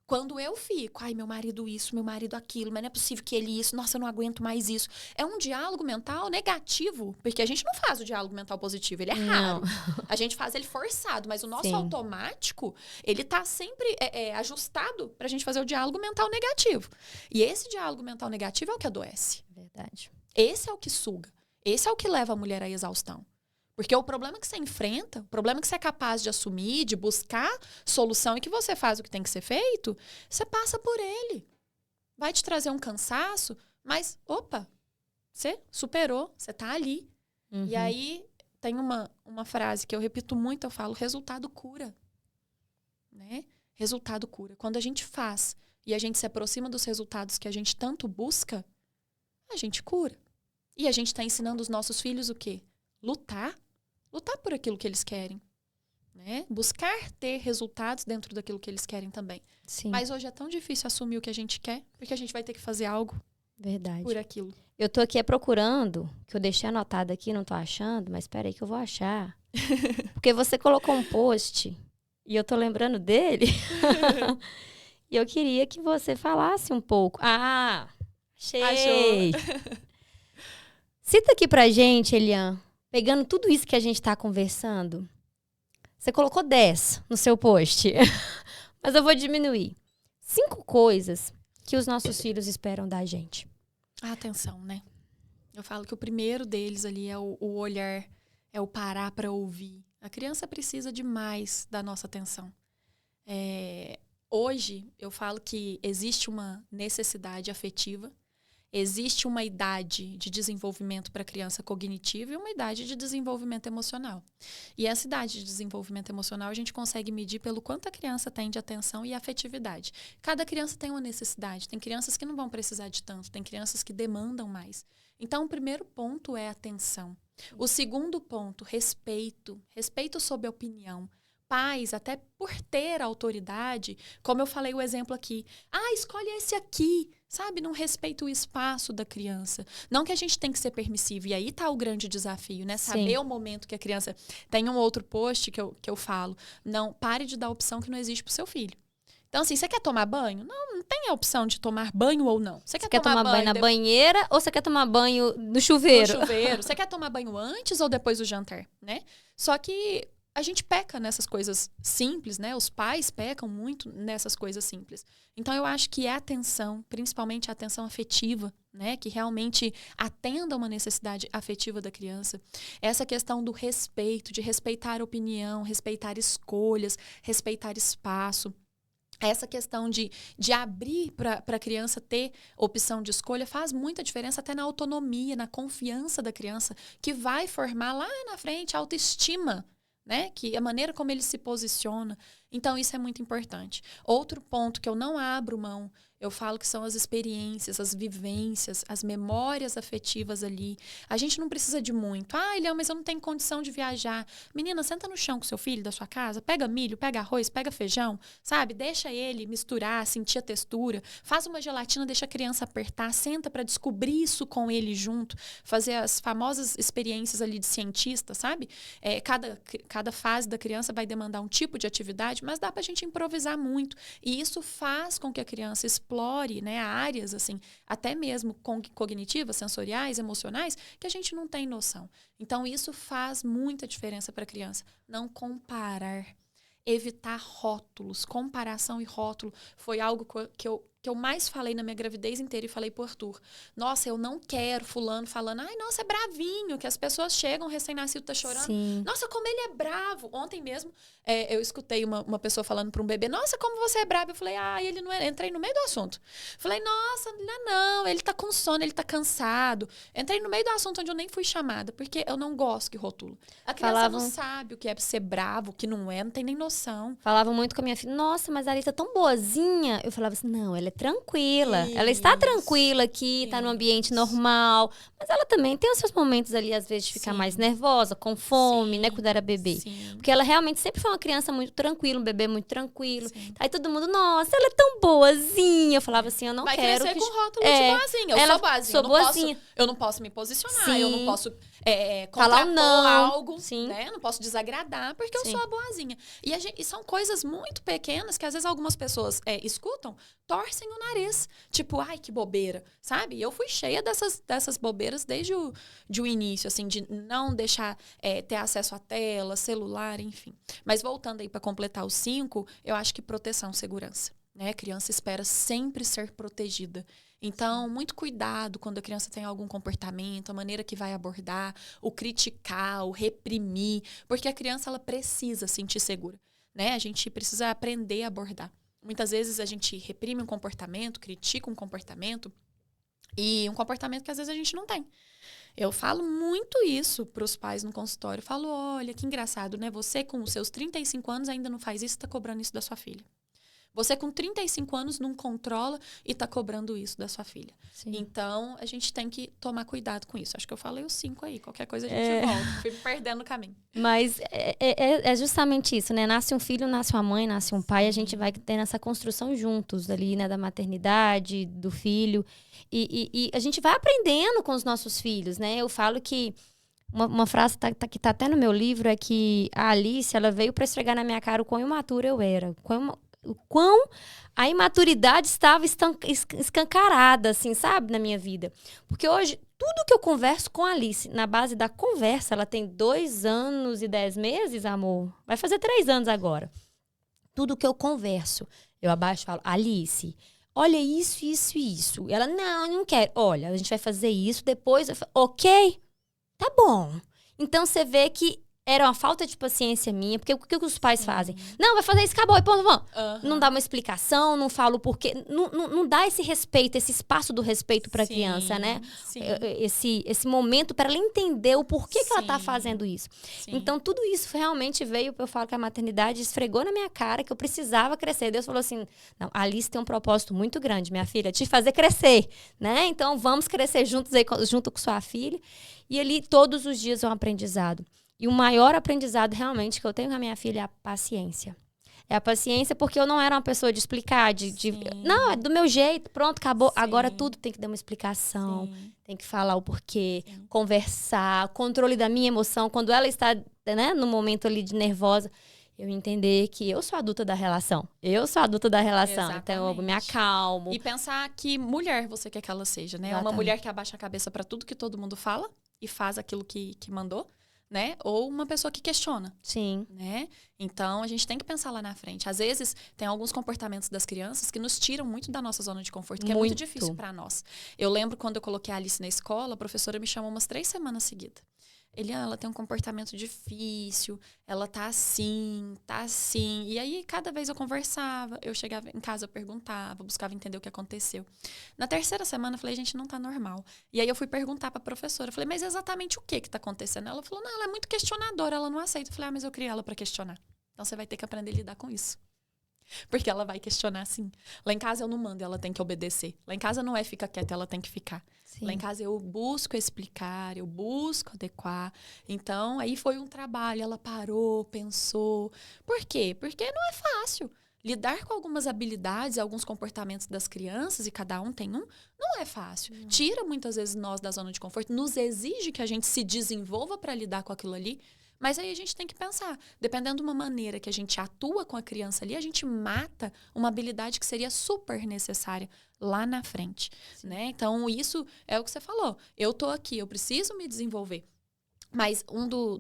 S2: Quando eu fico, ai, meu marido isso, meu marido aquilo, mas não é possível que ele isso, nossa, eu não aguento mais isso. É um diálogo mental negativo, porque a gente não faz o diálogo mental positivo, ele é raro. A gente faz ele forçado, mas o nosso automático, ele tá sempre ajustado pra gente fazer o diálogo mental negativo. E esse diálogo mental negativo é o que adoece.
S1: Verdade.
S2: Esse é o que suga. Esse é o que leva a mulher à exaustão. Porque o problema que você enfrenta, o problema que você é capaz de assumir, de buscar solução e que você faz o que tem que ser feito, você passa por ele. Vai te trazer um cansaço, mas, opa, você superou, você tá ali.
S1: Uhum.
S2: E aí, tem uma frase que eu repito muito, eu falo, resultado cura. Né? Resultado cura. Quando a gente faz e a gente se aproxima dos resultados que a gente tanto busca, a gente cura. E a gente está ensinando os nossos filhos o quê? Lutar por aquilo que eles querem, né? Buscar ter resultados dentro daquilo que eles querem também.
S1: Sim.
S2: Mas hoje é tão difícil assumir o que a gente quer, porque a gente vai ter que fazer algo por aquilo.
S1: Eu tô aqui procurando, que eu deixei anotado aqui, não tô achando, mas espera aí que eu vou achar. Porque você colocou um post e eu tô lembrando dele. E eu queria que você falasse um pouco. Ah, achei!
S2: Achou.
S1: Cita aqui pra gente, Elian, pegando tudo isso que a gente tá conversando. Você colocou 10 no seu post, mas eu vou diminuir. 5 coisas que os nossos filhos esperam da gente.
S2: A atenção, né? Eu falo que o primeiro deles ali é o olhar, é o parar para ouvir. A criança precisa demais da nossa atenção. Hoje, eu falo que existe uma necessidade afetiva. Existe uma idade de desenvolvimento para a criança cognitiva e uma idade de desenvolvimento emocional. E essa idade de desenvolvimento emocional a gente consegue medir pelo quanto a criança tem de atenção e afetividade. Cada criança tem uma necessidade. Tem crianças que não vão precisar de tanto, tem crianças que demandam mais. Então, o primeiro ponto é atenção. O segundo ponto, respeito. Respeito sob a opinião. Pais, até por ter autoridade, como eu falei o exemplo aqui. Ah, escolhe esse aqui. Sabe, não respeita o espaço da criança. Não que a gente tem que ser permissivo. E aí tá o grande desafio, né? Saber
S1: Sim.
S2: o momento que a criança... Tem um outro post que eu falo. Não, pare de dar opção que não existe pro seu filho. Então, assim, você quer tomar banho? Não tem a opção de tomar banho ou não. Você quer
S1: tomar banho na banheira ou você quer tomar banho no chuveiro?
S2: No chuveiro. Você quer tomar banho antes ou depois do jantar, né? Só que a gente peca nessas coisas simples, né? Os pais pecam muito nessas coisas simples. Então, eu acho que é a atenção, principalmente a atenção afetiva, né? Que realmente atenda uma necessidade afetiva da criança. Essa questão do respeito, de respeitar a opinião, respeitar escolhas, respeitar espaço. Essa questão de abrir para a criança ter opção de escolha faz muita diferença até na autonomia, na confiança da criança, que vai formar lá na frente a autoestima, né? Que a maneira como ele se posiciona. Então, isso é muito importante. Outro ponto que eu não abro mão, eu falo que são as experiências, as vivências, as memórias afetivas ali. A gente não precisa de muito. Ah, Elian, mas eu não tenho condição de viajar. Menina, senta no chão com seu filho da sua casa, pega milho, pega arroz, pega feijão, sabe? Deixa ele misturar, sentir a textura. Faz uma gelatina, deixa a criança apertar, senta para descobrir isso com ele junto. Fazer as famosas experiências ali de cientista, sabe? Cada fase da criança vai demandar um tipo de atividade, mas dá pra gente improvisar muito. E isso faz com que a criança explore, né, áreas, assim, até mesmo cognitivas, sensoriais, emocionais, que a gente não tem noção. Então, isso faz muita diferença para a criança. Não comparar. Evitar rótulos. Comparação e rótulo foi algo que eu mais falei na minha gravidez inteira e falei pro Arthur. Nossa, eu não quero fulano falando, ai, nossa, é bravinho, que as pessoas chegam, recém-nascido tá chorando.
S1: Sim.
S2: Nossa, como ele é bravo. Ontem mesmo, eu escutei uma pessoa falando para um bebê, nossa, como você é bravo. Eu falei, ele não é. Entrei no meio do assunto. Falei, nossa, não, ele tá com sono, ele tá cansado. Entrei no meio do assunto onde eu nem fui chamada, porque eu não gosto que rotula. A criança não sabe o que é ser bravo, o que não é, não tem nem noção.
S1: Falavam muito com a minha filha, nossa, mas a Alice é tão boazinha. Eu falava assim, não, ela é tranquila. Ela está tranquila aqui, está no ambiente normal. Mas ela também tem os seus momentos ali, às vezes, de ficar mais nervosa, com fome, né? Quando era bebê. Porque ela realmente sempre foi uma criança muito tranquila, um bebê muito tranquilo. Aí todo mundo, nossa, ela é tão boazinha. Eu falava assim, eu não quero...
S2: Vai crescer com rótulo de boazinha. Eu sou boazinha.
S1: Sou boazinha.
S2: Eu não posso me posicionar, eu não posso
S1: falar não.
S2: algo, né? Eu não posso desagradar, porque eu sou a boazinha. E são coisas muito pequenas que às vezes algumas pessoas escutam, torcem o nariz. Tipo, ai, que bobeira, sabe? Eu fui cheia dessas bobeiras desde o início, assim, de não deixar ter acesso à tela, celular, enfim. Mas voltando aí para completar os 5, eu acho que proteção, segurança. Né? A criança espera sempre ser protegida. Então, muito cuidado quando a criança tem algum comportamento, a maneira que vai abordar, o criticar, o reprimir, porque a criança ela precisa sentir segura, né? A gente precisa aprender a abordar. Muitas vezes a gente reprime um comportamento, critica um comportamento, e um comportamento que às vezes a gente não tem. Eu falo muito isso para os pais no consultório. Eu falo, olha, que engraçado, né? Você com os seus 35 anos ainda não faz isso, está cobrando isso da sua filha. Você com 35 anos não controla e tá cobrando isso da sua filha. Sim. Então, a gente tem que tomar cuidado com isso. Acho que eu falei os 5 aí. Qualquer coisa a gente volta. Fui perdendo o caminho.
S1: Mas é justamente isso, né? Nasce um filho, nasce uma mãe, nasce um pai. A gente vai tendo essa construção juntos ali, né? Da maternidade, do filho. E a gente vai aprendendo com os nossos filhos, né? Eu falo que uma frase que tá até no meu livro é que a Alice, ela veio para esfregar na minha cara o quão imatura eu era. O quão a imaturidade estava escancarada, assim, sabe, na minha vida. Porque hoje, tudo que eu converso com a Alice, na base da conversa, ela tem 2 anos e 10 meses, amor. Vai fazer 3 anos agora. Tudo que eu converso, eu abaixo e falo, Alice, olha isso, isso e isso. Ela, não, eu não quero. Olha, a gente vai fazer isso, depois... Ok, tá bom. Então, você vê que era uma falta de paciência minha, porque o que os pais fazem? Não, vai fazer isso, acabou, e ponto, vamos. Não dá uma explicação, não fala o porquê. Não dá esse respeito, esse espaço do respeito para a criança, né? Esse momento para ela entender o porquê que ela tá fazendo isso. Então, tudo isso realmente veio, eu falo que a maternidade esfregou na minha cara que eu precisava crescer. Deus falou assim, não, a Alice tem um propósito muito grande, minha filha, te fazer crescer, né? Então, vamos crescer juntos aí, junto com sua filha. E ali, todos os dias é um aprendizado. E o maior aprendizado realmente que eu tenho com a minha filha é a paciência. É a paciência porque eu não era uma pessoa de explicar, não, é do meu jeito, pronto, acabou. Sim. Agora tudo tem que dar uma explicação, tem que falar o porquê, conversar, controle da minha emoção. Quando ela está, né, no momento ali de nervosa, eu entender que eu sou adulta da relação. Exatamente. Então eu me acalmo.
S2: E pensar que mulher você quer que ela seja, né? Exatamente. Uma mulher que abaixa a cabeça para tudo que todo mundo fala e faz aquilo que mandou. Né? Ou uma pessoa que questiona.
S1: Sim.
S2: Né? Então, a gente tem que pensar lá na frente. Às vezes, tem alguns comportamentos das crianças que nos tiram muito da nossa zona de conforto, que é muito difícil para nós. Eu lembro quando eu coloquei a Alice na escola, a professora me chamou umas 3 semanas seguidas. Ela tem um comportamento difícil, ela tá assim. E aí, cada vez eu conversava, eu chegava em casa, eu perguntava, buscava entender o que aconteceu. Na 3ª semana, eu falei, gente, não tá normal. E aí, eu fui perguntar pra professora, eu falei, mas exatamente o que tá acontecendo? Ela falou, não, ela é muito questionadora, ela não aceita. Eu falei, mas eu criei ela pra questionar. Então, você vai ter que aprender a lidar com isso. Porque ela vai questionar, sim. Lá em casa eu não mando, ela tem que obedecer. Lá em casa não é fica quieta, ela tem que ficar. Sim. Lá em casa eu busco explicar, eu busco adequar. Então, aí foi um trabalho. Ela parou, pensou. Por quê? Porque não é fácil. Lidar com algumas habilidades, alguns comportamentos das crianças, e cada um tem um, não é fácil. Tira muitas vezes nós da zona de conforto, nos exige que a gente se desenvolva para lidar com aquilo ali. Mas aí a gente tem que pensar, dependendo de uma maneira que a gente atua com a criança ali, a gente mata uma habilidade que seria super necessária lá na frente, né? Então, isso é o que você falou. Eu tô aqui, eu preciso me desenvolver. Mas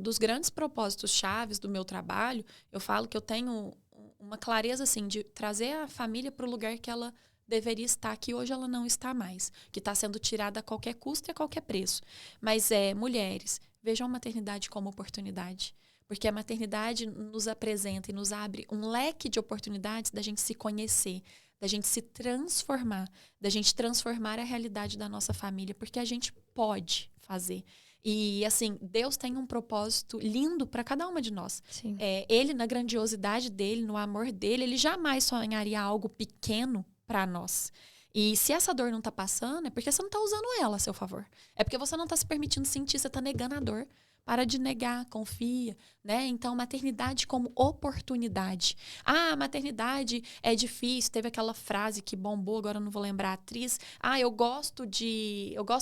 S2: dos grandes propósitos chaves do meu trabalho, eu falo que eu tenho uma clareza, assim, de trazer a família para o lugar que ela deveria estar, que hoje ela não está mais, que está sendo tirada a qualquer custo e a qualquer preço. Mas, mulheres, vejam a maternidade como oportunidade. Porque a maternidade nos apresenta e nos abre um leque de oportunidades da gente se conhecer, da gente se transformar, da gente transformar a realidade da nossa família, porque a gente pode fazer. E, assim, Deus tem um propósito lindo para cada uma de nós.
S1: Sim.
S2: Ele, na grandiosidade dele, no amor dele, ele jamais sonharia algo pequeno para nós. E se essa dor não tá passando, é porque você não tá usando ela a seu favor. É porque você não tá se permitindo sentir, você tá negando a dor. Para de negar, confia, né? Então, maternidade como oportunidade. Ah, maternidade é difícil. Teve aquela frase que bombou, agora eu não vou lembrar a atriz. Ah, eu gosto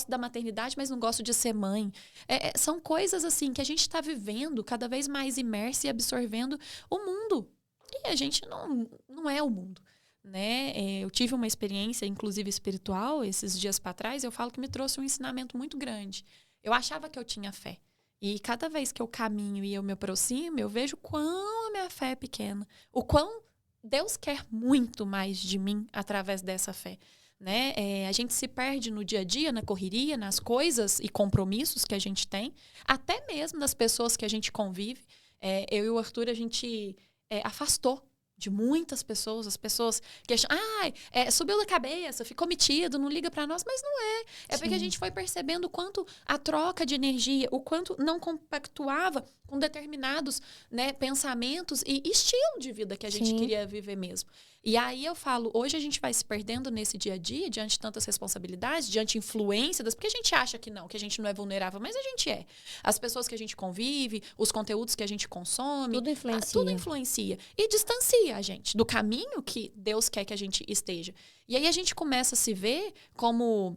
S2: da maternidade, mas não gosto de ser mãe. São coisas assim que a gente está vivendo cada vez mais imersa e absorvendo o mundo. E a gente não é o mundo. Né? Eu tive uma experiência, inclusive espiritual, esses dias para trás, eu falo que me trouxe um ensinamento muito grande. Eu achava que eu tinha fé. E cada vez que eu caminho e eu me aproximo, eu vejo quão a minha fé é pequena. O quão Deus quer muito mais de mim através dessa fé. Né? A gente se perde no dia a dia, na correria, nas coisas e compromissos que a gente tem. Até mesmo das pessoas que a gente convive. Eu e o Arthur, a gente afastou de muitas pessoas. As pessoas questionam, subiu da cabeça, ficou metido, não liga pra nós, mas não é. É porque a gente foi percebendo o quanto a troca de energia, o quanto não compactuava com determinados, né, pensamentos e estilo de vida que a gente queria viver mesmo. E aí eu falo, hoje a gente vai se perdendo nesse dia a dia, diante de tantas responsabilidades, diante de influência, porque a gente acha que não, que a gente não é vulnerável, mas a gente é. As pessoas que a gente convive, os conteúdos que a gente consome, tudo influencia. E distancia a gente do caminho que Deus quer que a gente esteja. E aí a gente começa a se ver como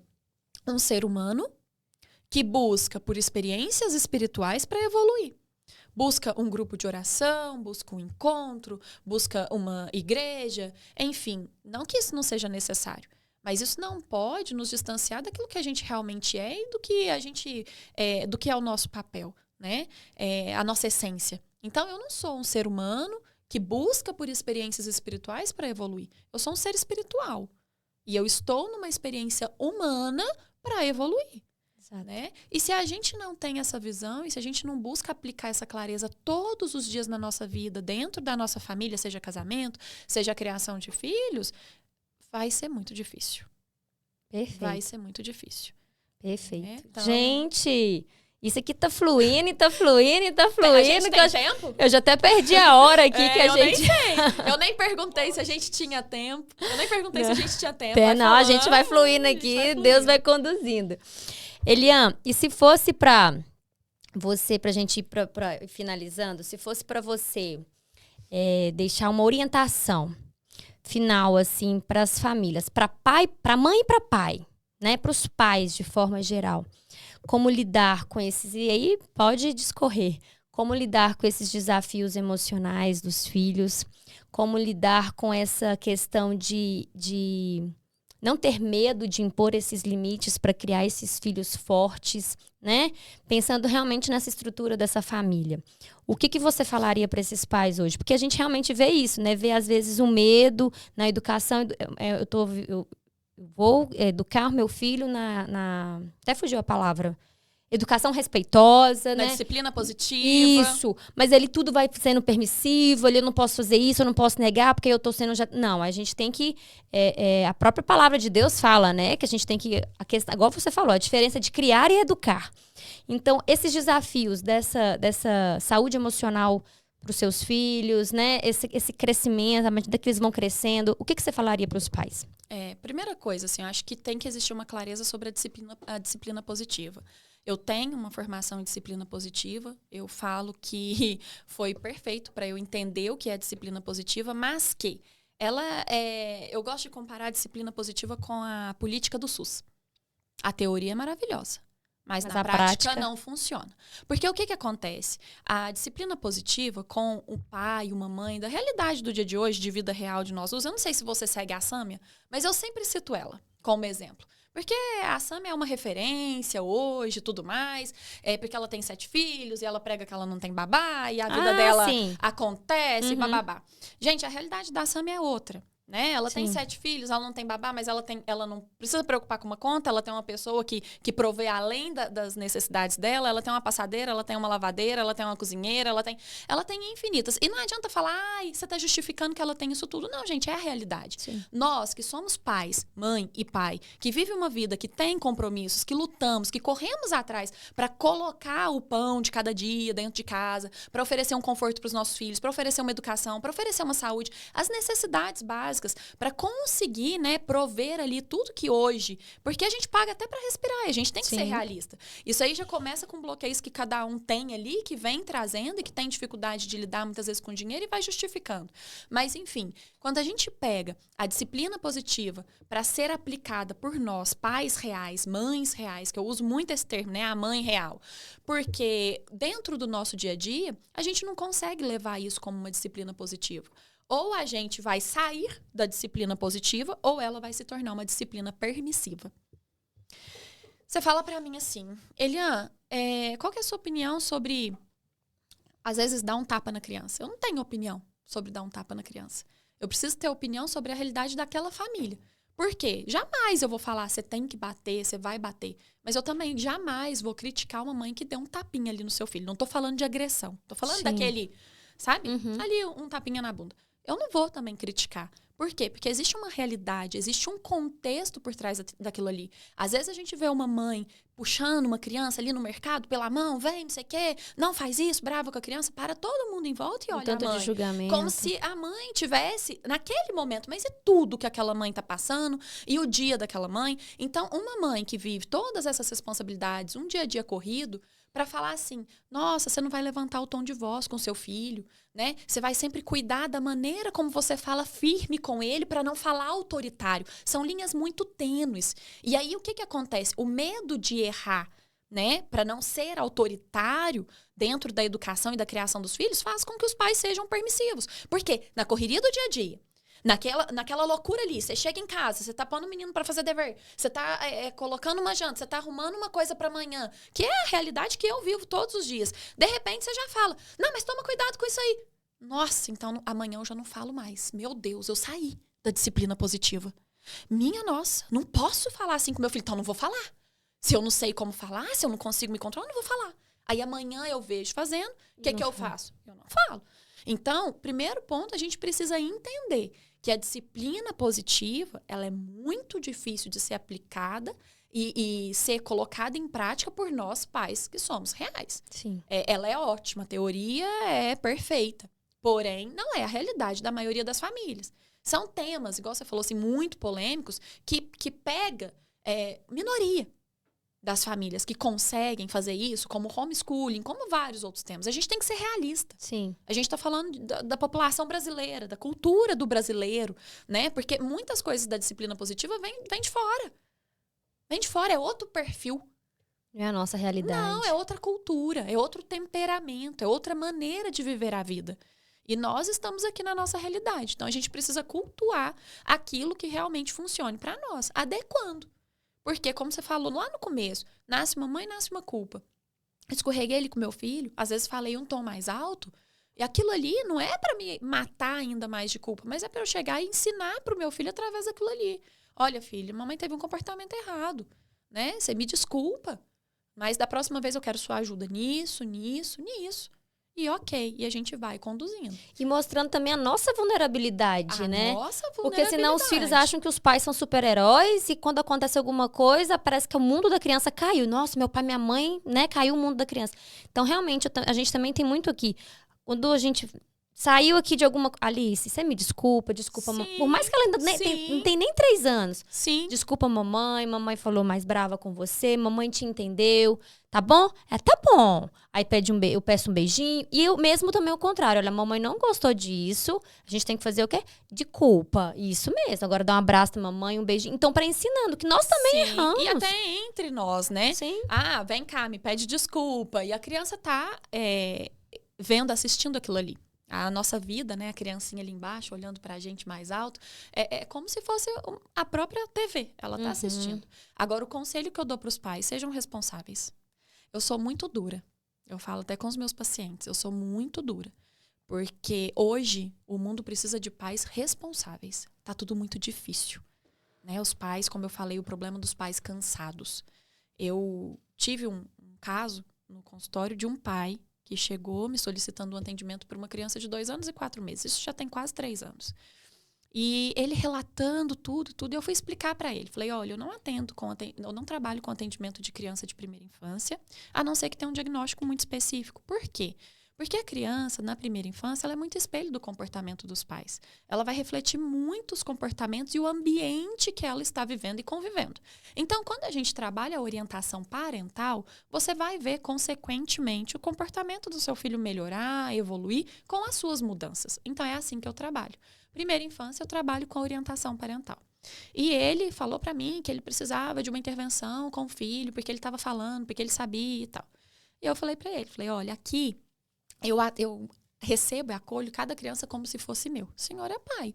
S2: um ser humano que busca por experiências espirituais para evoluir. Busca um grupo de oração, busca um encontro, busca uma igreja, enfim, não que isso não seja necessário, mas isso não pode nos distanciar daquilo que a gente realmente é e do que a gente do que é o nosso papel, né? A nossa essência. Então, eu não sou um ser humano que busca por experiências espirituais para evoluir. Eu sou um ser espiritual e eu estou numa experiência humana para evoluir. Né? E se a gente não tem essa visão, e se a gente não busca aplicar essa clareza todos os dias na nossa vida, dentro da nossa família, seja casamento, seja a criação de filhos, vai ser muito difícil.
S1: Perfeito.
S2: Vai ser muito difícil.
S1: Perfeito.
S2: Né? Então,
S1: gente, isso aqui tá fluindo, e tá fluindo, e tá fluindo.
S2: A gente tem tempo?
S1: Eu já até perdi a hora aqui que a gente...
S2: Nem sei. Eu nem perguntei se a gente tinha tempo. Eu nem perguntei se a gente tinha tempo.
S1: Não, a gente vai fluindo aqui, Deus vai conduzindo. Eliane, e se fosse para você, pra gente ir finalizando, se fosse para você deixar uma orientação final, assim, para as famílias, para mãe e para pai, né, para os pais de forma geral, como lidar com esses, e aí pode discorrer, como lidar com esses desafios emocionais dos filhos, como lidar com essa questão de não ter medo de impor esses limites para criar esses filhos fortes, né? Pensando realmente nessa estrutura dessa família. O que você falaria para esses pais hoje? Porque a gente realmente vê isso, né? Vê, às vezes, o medo na educação. Eu vou educar meu filho até fugiu a palavra. Educação respeitosa, né?
S2: Disciplina positiva.
S1: Isso. Mas ele tudo vai sendo permissivo, eu não posso fazer isso, eu não posso negar, porque eu tô sendo... Não, a gente tem que... a própria palavra de Deus fala, né? Que a gente tem que... Igual você falou, a diferença de criar e educar. Então, esses desafios dessa saúde emocional para os seus filhos, né? Esse crescimento, à medida que eles vão crescendo, o que você falaria para os pais?
S2: Primeira coisa, assim, eu acho que tem que existir uma clareza sobre a disciplina positiva. Eu tenho uma formação em disciplina positiva, eu falo que foi perfeito para eu entender o que é disciplina positiva, mas que eu gosto de comparar a disciplina positiva com a política do SUS. A teoria é maravilhosa, mas na prática não funciona. Porque o que acontece? A disciplina positiva com o pai, uma mãe, da realidade do dia de hoje, de vida real de nós, eu não sei se você segue a Sâmia, mas eu sempre cito ela como exemplo. Porque a Sâmia é uma referência hoje e tudo mais. Porque ela tem 7 filhos e ela prega que ela não tem babá. E a vida dela acontece, bababá. Gente, a realidade da Sâmia é outra. Né? Ela tem 7 filhos, ela não tem babá, mas ela não precisa preocupar com uma conta, ela tem uma pessoa que provê além das necessidades dela, ela tem uma passadeira, ela tem uma lavadeira, ela tem uma cozinheira, ela tem infinitas. E não adianta falar, você está justificando que ela tem isso tudo. Não, gente, é a realidade. Sim. Nós, que somos pais, mãe e pai, que vivem uma vida que tem compromissos, que lutamos, que corremos atrás para colocar o pão de cada dia dentro de casa, para oferecer um conforto para os nossos filhos, para oferecer uma educação, para oferecer uma saúde, as necessidades básicas básicas para conseguir, né, prover ali tudo que hoje... Porque a gente paga até para respirar, a gente tem que ser realista. Isso aí já começa com bloqueios que cada um tem ali, que vem trazendo e que tem dificuldade de lidar muitas vezes com dinheiro e vai justificando. Mas, enfim, quando a gente pega a disciplina positiva para ser aplicada por nós, pais reais, mães reais, que eu uso muito esse termo, né, a mãe real, porque dentro do nosso dia a dia, a gente não consegue levar isso como uma disciplina positiva. Ou a gente vai sair da disciplina positiva, ou ela vai se tornar uma disciplina permissiva. Você fala pra mim assim, Elian, qual que é a sua opinião sobre, às vezes, dar um tapa na criança? Eu não tenho opinião sobre dar um tapa na criança. Eu preciso ter opinião sobre a realidade daquela família. Por quê? Jamais eu vou falar, você tem que bater, você vai bater. Mas eu também jamais vou criticar uma mãe que deu um tapinha ali no seu filho. Não tô falando de agressão. Tô falando daquele, sabe? Ali um tapinha na bunda. Eu não vou também criticar. Por quê? Porque existe uma realidade, existe um contexto por trás daquilo ali. Às vezes a gente vê uma mãe puxando uma criança ali no mercado pela mão, vem, não sei o quê, não faz isso, brava com a criança, para todo mundo em volta e olha
S1: tanto
S2: a mãe.
S1: De julgamento.
S2: Como se a mãe tivesse, naquele momento, mas é tudo que aquela mãe tá passando e o dia daquela mãe. Então, uma mãe que vive todas essas responsabilidades, um dia a dia corrido, para falar assim, nossa, você não vai levantar o tom de voz com seu filho, né? Você vai sempre cuidar da maneira como você fala firme com ele para não falar autoritário. São linhas muito tênues. E aí, o que acontece? O medo de errar, né? Para não ser autoritário dentro da educação e da criação dos filhos faz com que os pais sejam permissivos. Porque na correria do dia a dia, naquela loucura ali, você chega em casa, você tá pondo o menino para fazer dever, você tá colocando uma janta, você tá arrumando uma coisa para amanhã, que é a realidade que eu vivo todos os dias. De repente, você já fala, não, mas toma cuidado com isso aí. Nossa, então amanhã eu já não falo mais. Meu Deus, eu saí da disciplina positiva. Minha nossa, não posso falar assim com meu filho, então não vou falar. Se eu não sei como falar, se eu não consigo me controlar, não vou falar. Aí amanhã eu vejo fazendo, o que eu faço? Eu não falo. Então, primeiro ponto, a gente precisa entender que a disciplina positiva, ela é muito difícil de ser aplicada e ser colocada em prática por nós pais que somos reais.
S1: Sim.
S2: Ela é ótima, a teoria é perfeita, porém não é a realidade da maioria das famílias. São temas, igual você falou, assim, muito polêmicos, que pega minoria das famílias que conseguem fazer isso, como homeschooling, como vários outros temas. A gente tem que ser realista.
S1: Sim.
S2: A gente está falando da população brasileira, da cultura do brasileiro, né? Porque muitas coisas da disciplina positiva vêm de fora. Vem de fora, é outro perfil.
S1: É a nossa realidade.
S2: Não, é outra cultura, é outro temperamento, é outra maneira de viver a vida. E nós estamos aqui na nossa realidade. Então, a gente precisa cultuar aquilo que realmente funcione para nós, adequando. Porque, como você falou lá no começo, nasce uma mãe, nasce uma culpa. Escorreguei ele com meu filho, às vezes falei um tom mais alto, e aquilo ali não é para me matar ainda mais de culpa, mas é para eu chegar e ensinar para o meu filho através daquilo ali. Olha, filho, mamãe teve um comportamento errado, né? Você me desculpa, mas da próxima vez eu quero sua ajuda nisso. E ok, e a gente vai conduzindo.
S1: E mostrando também a nossa vulnerabilidade, né?
S2: Nossa vulnerabilidade.
S1: Porque senão os filhos acham que os pais são super-heróis e quando acontece alguma coisa, parece que o mundo da criança caiu. Nossa, meu pai e minha mãe, né? Caiu o mundo da criança. Então, realmente, a gente também tem muito aqui. Quando a gente saiu aqui de alguma... Alice, você me desculpa,
S2: Sim,
S1: por mais que ela ainda não tem nem 3 anos.
S2: Sim.
S1: Desculpa, mamãe falou mais brava com você, mamãe te entendeu, tá bom? Tá bom. Aí eu peço um beijinho. E eu mesmo também o contrário. Olha, a mamãe não gostou disso. A gente tem que fazer o quê? De culpa. Isso mesmo. Agora dá um abraço na mamãe, um beijinho. Então, para ensinando que nós também erramos.
S2: E até entre nós, né?
S1: Sim.
S2: Ah, vem cá, me pede desculpa. E a criança tá vendo, assistindo aquilo ali. A nossa vida, né? A criancinha ali embaixo, olhando pra gente mais alto. É como se fosse a própria TV. Ela tá assistindo. Agora, o conselho que eu dou pros pais, sejam responsáveis. Eu sou muito dura. Eu falo até com os meus pacientes. Eu sou muito dura. Porque hoje, o mundo precisa de pais responsáveis. Tá tudo muito difícil. Né? Os pais, como eu falei, o problema dos pais cansados. Eu tive um caso no consultório de um pai que chegou me solicitando um atendimento para uma criança de 2 anos e 4 meses. Isso já tem quase 3 anos. E ele relatando tudo, eu fui explicar para ele. Falei, olha, eu não trabalho com atendimento de criança de primeira infância, a não ser que tenha um diagnóstico muito específico. Por quê? Porque a criança, na primeira infância, ela é muito espelho do comportamento dos pais. Ela vai refletir muitos comportamentos e o ambiente que ela está vivendo e convivendo. Então, quando a gente trabalha a orientação parental, você vai ver, consequentemente, o comportamento do seu filho melhorar, evoluir com as suas mudanças. Então, é assim que eu trabalho. Primeira infância, eu trabalho com a orientação parental. E ele falou para mim que ele precisava de uma intervenção com o filho, porque ele estava falando, porque ele sabia e tal. E eu falei para ele, olha, aqui eu recebo e acolho cada criança como se fosse meu. O senhor é pai.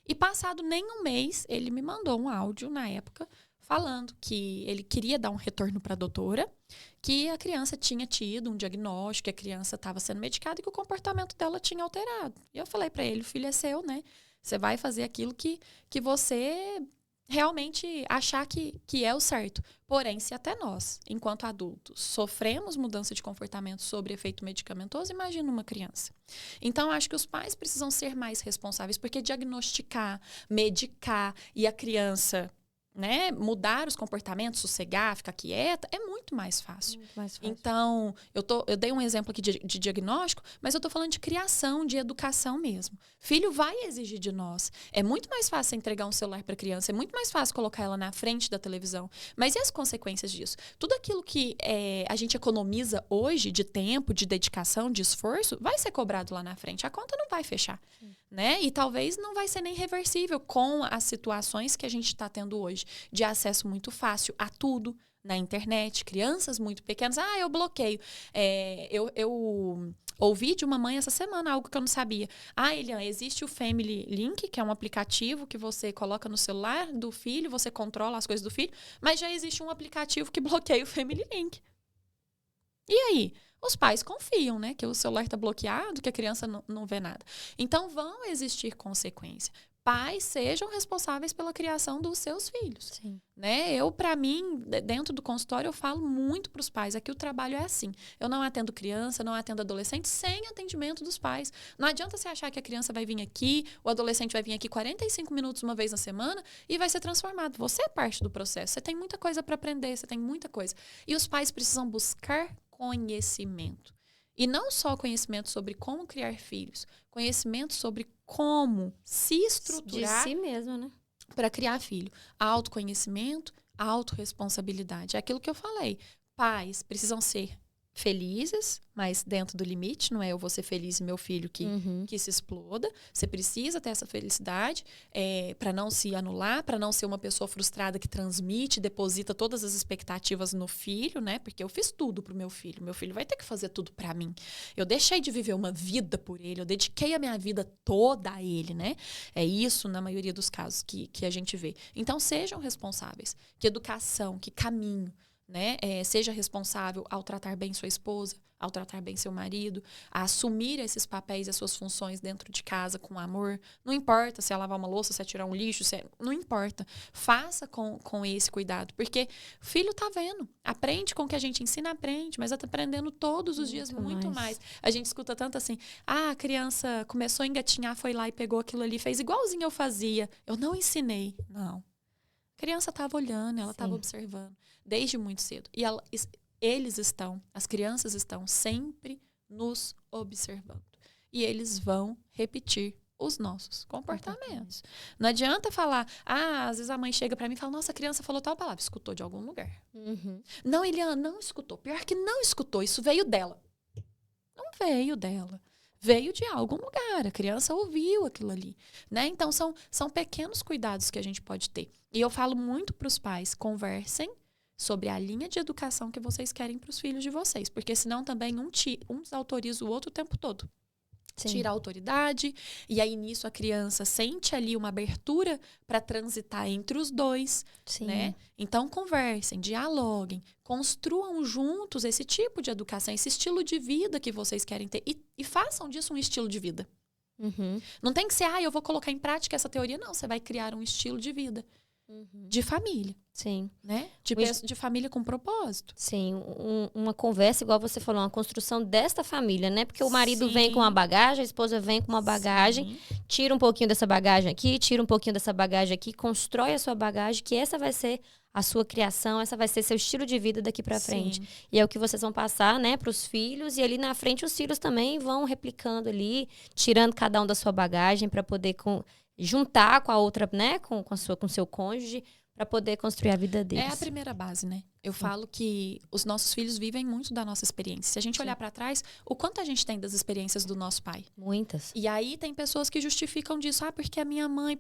S2: E passado nem um mês, ele me mandou um áudio na época falando que ele queria dar um retorno para a doutora, que a criança tinha tido um diagnóstico, que a criança estava sendo medicada e que o comportamento dela tinha alterado. E eu falei para ele, o filho é seu, né? Você vai fazer aquilo que você realmente achar que é o certo. Porém, se até nós, enquanto adultos, sofremos mudança de comportamento sobre efeito medicamentoso, imagina uma criança. Então, acho que os pais precisam ser mais responsáveis, porque diagnosticar, medicar e a criança, né, mudar os comportamentos, sossegar, ficar quieta, é muito mais fácil.
S1: Muito mais fácil.
S2: Então, eu dei um exemplo aqui de diagnóstico, mas eu estou falando de criação, de educação mesmo. Filho vai exigir de nós. É muito mais fácil você entregar um celular para a criança, é muito mais fácil colocar ela na frente da televisão. Mas e as consequências disso? Tudo aquilo que a gente economiza hoje de tempo, de dedicação, de esforço, vai ser cobrado lá na frente. A conta não vai fechar. Né? E talvez não vai ser nem reversível com as situações que a gente está tendo hoje, de acesso muito fácil a tudo na internet, crianças muito pequenas, eu bloqueio. Eu ouvi de uma mãe essa semana algo que eu não sabia. Eliane, existe o Family Link, que é um aplicativo que você coloca no celular do filho, você controla as coisas do filho, mas já existe um aplicativo que bloqueia o Family Link. E aí? Os pais confiam, né? Que o celular está bloqueado, que a criança não vê nada. Então, vão existir consequências. Pais sejam responsáveis pela criação dos seus filhos.
S1: Sim.
S2: Né? Para mim, dentro do consultório, eu falo muito para os pais. Aqui o trabalho é assim. Eu não atendo criança, não atendo adolescente sem atendimento dos pais. Não adianta você achar que a criança vai vir aqui, o adolescente vai vir aqui 45 minutos uma vez na semana e vai ser transformado. Você é parte do processo. Você tem muita coisa para aprender, você tem muita coisa. E os pais precisam buscar conhecimento. E não só conhecimento sobre como criar filhos, conhecimento sobre como se estruturar
S1: de si mesmo, né?
S2: Para criar filho. Autoconhecimento, autorresponsabilidade. É aquilo que eu falei. Pais precisam ser felizes, mas dentro do limite, não é eu vou ser feliz e meu filho que se exploda. Você precisa ter essa felicidade para não se anular, para não ser uma pessoa frustrada que transmite, deposita todas as expectativas no filho, né? Porque eu fiz tudo pro meu filho vai ter que fazer tudo para mim. Eu deixei de viver uma vida por ele, eu dediquei a minha vida toda a ele, né? É isso na maioria dos casos que a gente vê. Então sejam responsáveis. Que educação, que caminho, né? Seja responsável ao tratar bem sua esposa, ao tratar bem seu marido, a assumir esses papéis e as suas funções dentro de casa com amor. Não importa se é lavar uma louça, se é tirar um lixo, não importa. Faça com esse cuidado, porque o filho tá vendo. Aprende com o que a gente ensina, aprende, mas tá aprendendo todos os dias muito mais. A gente escuta tanto assim, a criança começou a engatinhar, foi lá e pegou aquilo ali, fez igualzinho eu fazia. Eu não ensinei. Não. A criança estava olhando, ela estava observando. Desde muito cedo. E as crianças estão sempre nos observando. E eles vão repetir os nossos comportamentos. Não adianta falar, às vezes a mãe chega pra mim e fala, nossa, a criança falou tal palavra, escutou de algum lugar. Não, Eliana, não escutou. Pior que não escutou, isso veio dela. Não veio dela. Veio de algum lugar, a criança ouviu aquilo ali, né? Então, são pequenos cuidados que a gente pode ter. E eu falo muito para os pais, conversem sobre a linha de educação que vocês querem para os filhos de vocês, porque senão também um desautoriza o outro o tempo todo. Sim. Tira a autoridade, e aí nisso a criança sente ali uma abertura para transitar entre os dois, né? Então conversem, dialoguem, construam juntos esse tipo de educação, esse estilo de vida que vocês querem ter e façam disso um estilo de vida. Não tem que ser, eu vou colocar em prática essa teoria, não, você vai criar um estilo de vida. de família.
S1: Sim.
S2: Né? De família com propósito.
S1: Sim, uma conversa, igual você falou, uma construção desta família, né? Porque o marido vem com uma bagagem, a esposa vem com uma bagagem, tira um pouquinho dessa bagagem aqui, tira um pouquinho dessa bagagem aqui, constrói a sua bagagem, que essa vai ser a sua criação, essa vai ser seu estilo de vida daqui pra frente. E é o que vocês vão passar, né, pros filhos, e ali na frente os filhos também vão replicando ali, tirando cada um da sua bagagem para poder juntar com a outra, né, com seu cônjuge, para poder construir a vida deles.
S2: É a primeira base, né? Eu falo que os nossos filhos vivem muito da nossa experiência. Se a gente olhar para trás, o quanto a gente tem das experiências do nosso pai?
S1: Muitas.
S2: E aí tem pessoas que justificam disso. Porque a minha mãe,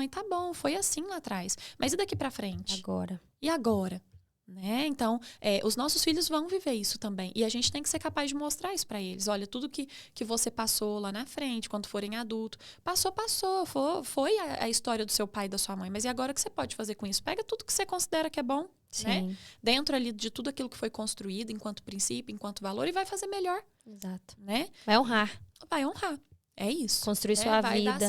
S2: tá bom, foi assim lá atrás. Mas e daqui para frente?
S1: Agora.
S2: E agora? Né? Então, os nossos filhos vão viver isso também. E a gente tem que ser capaz de mostrar isso para eles. Olha, tudo que você passou lá na frente, quando forem adulto, passou. Foi a história do seu pai e da sua mãe. Mas e agora o que você pode fazer com isso? Pega tudo que você considera que é bom, né? Dentro ali de tudo aquilo que foi construído enquanto princípio, enquanto valor, e vai fazer melhor.
S1: Exato.
S2: Né?
S1: Vai honrar.
S2: Vai honrar. É isso.
S1: Construir sua vida.
S2: Vai dar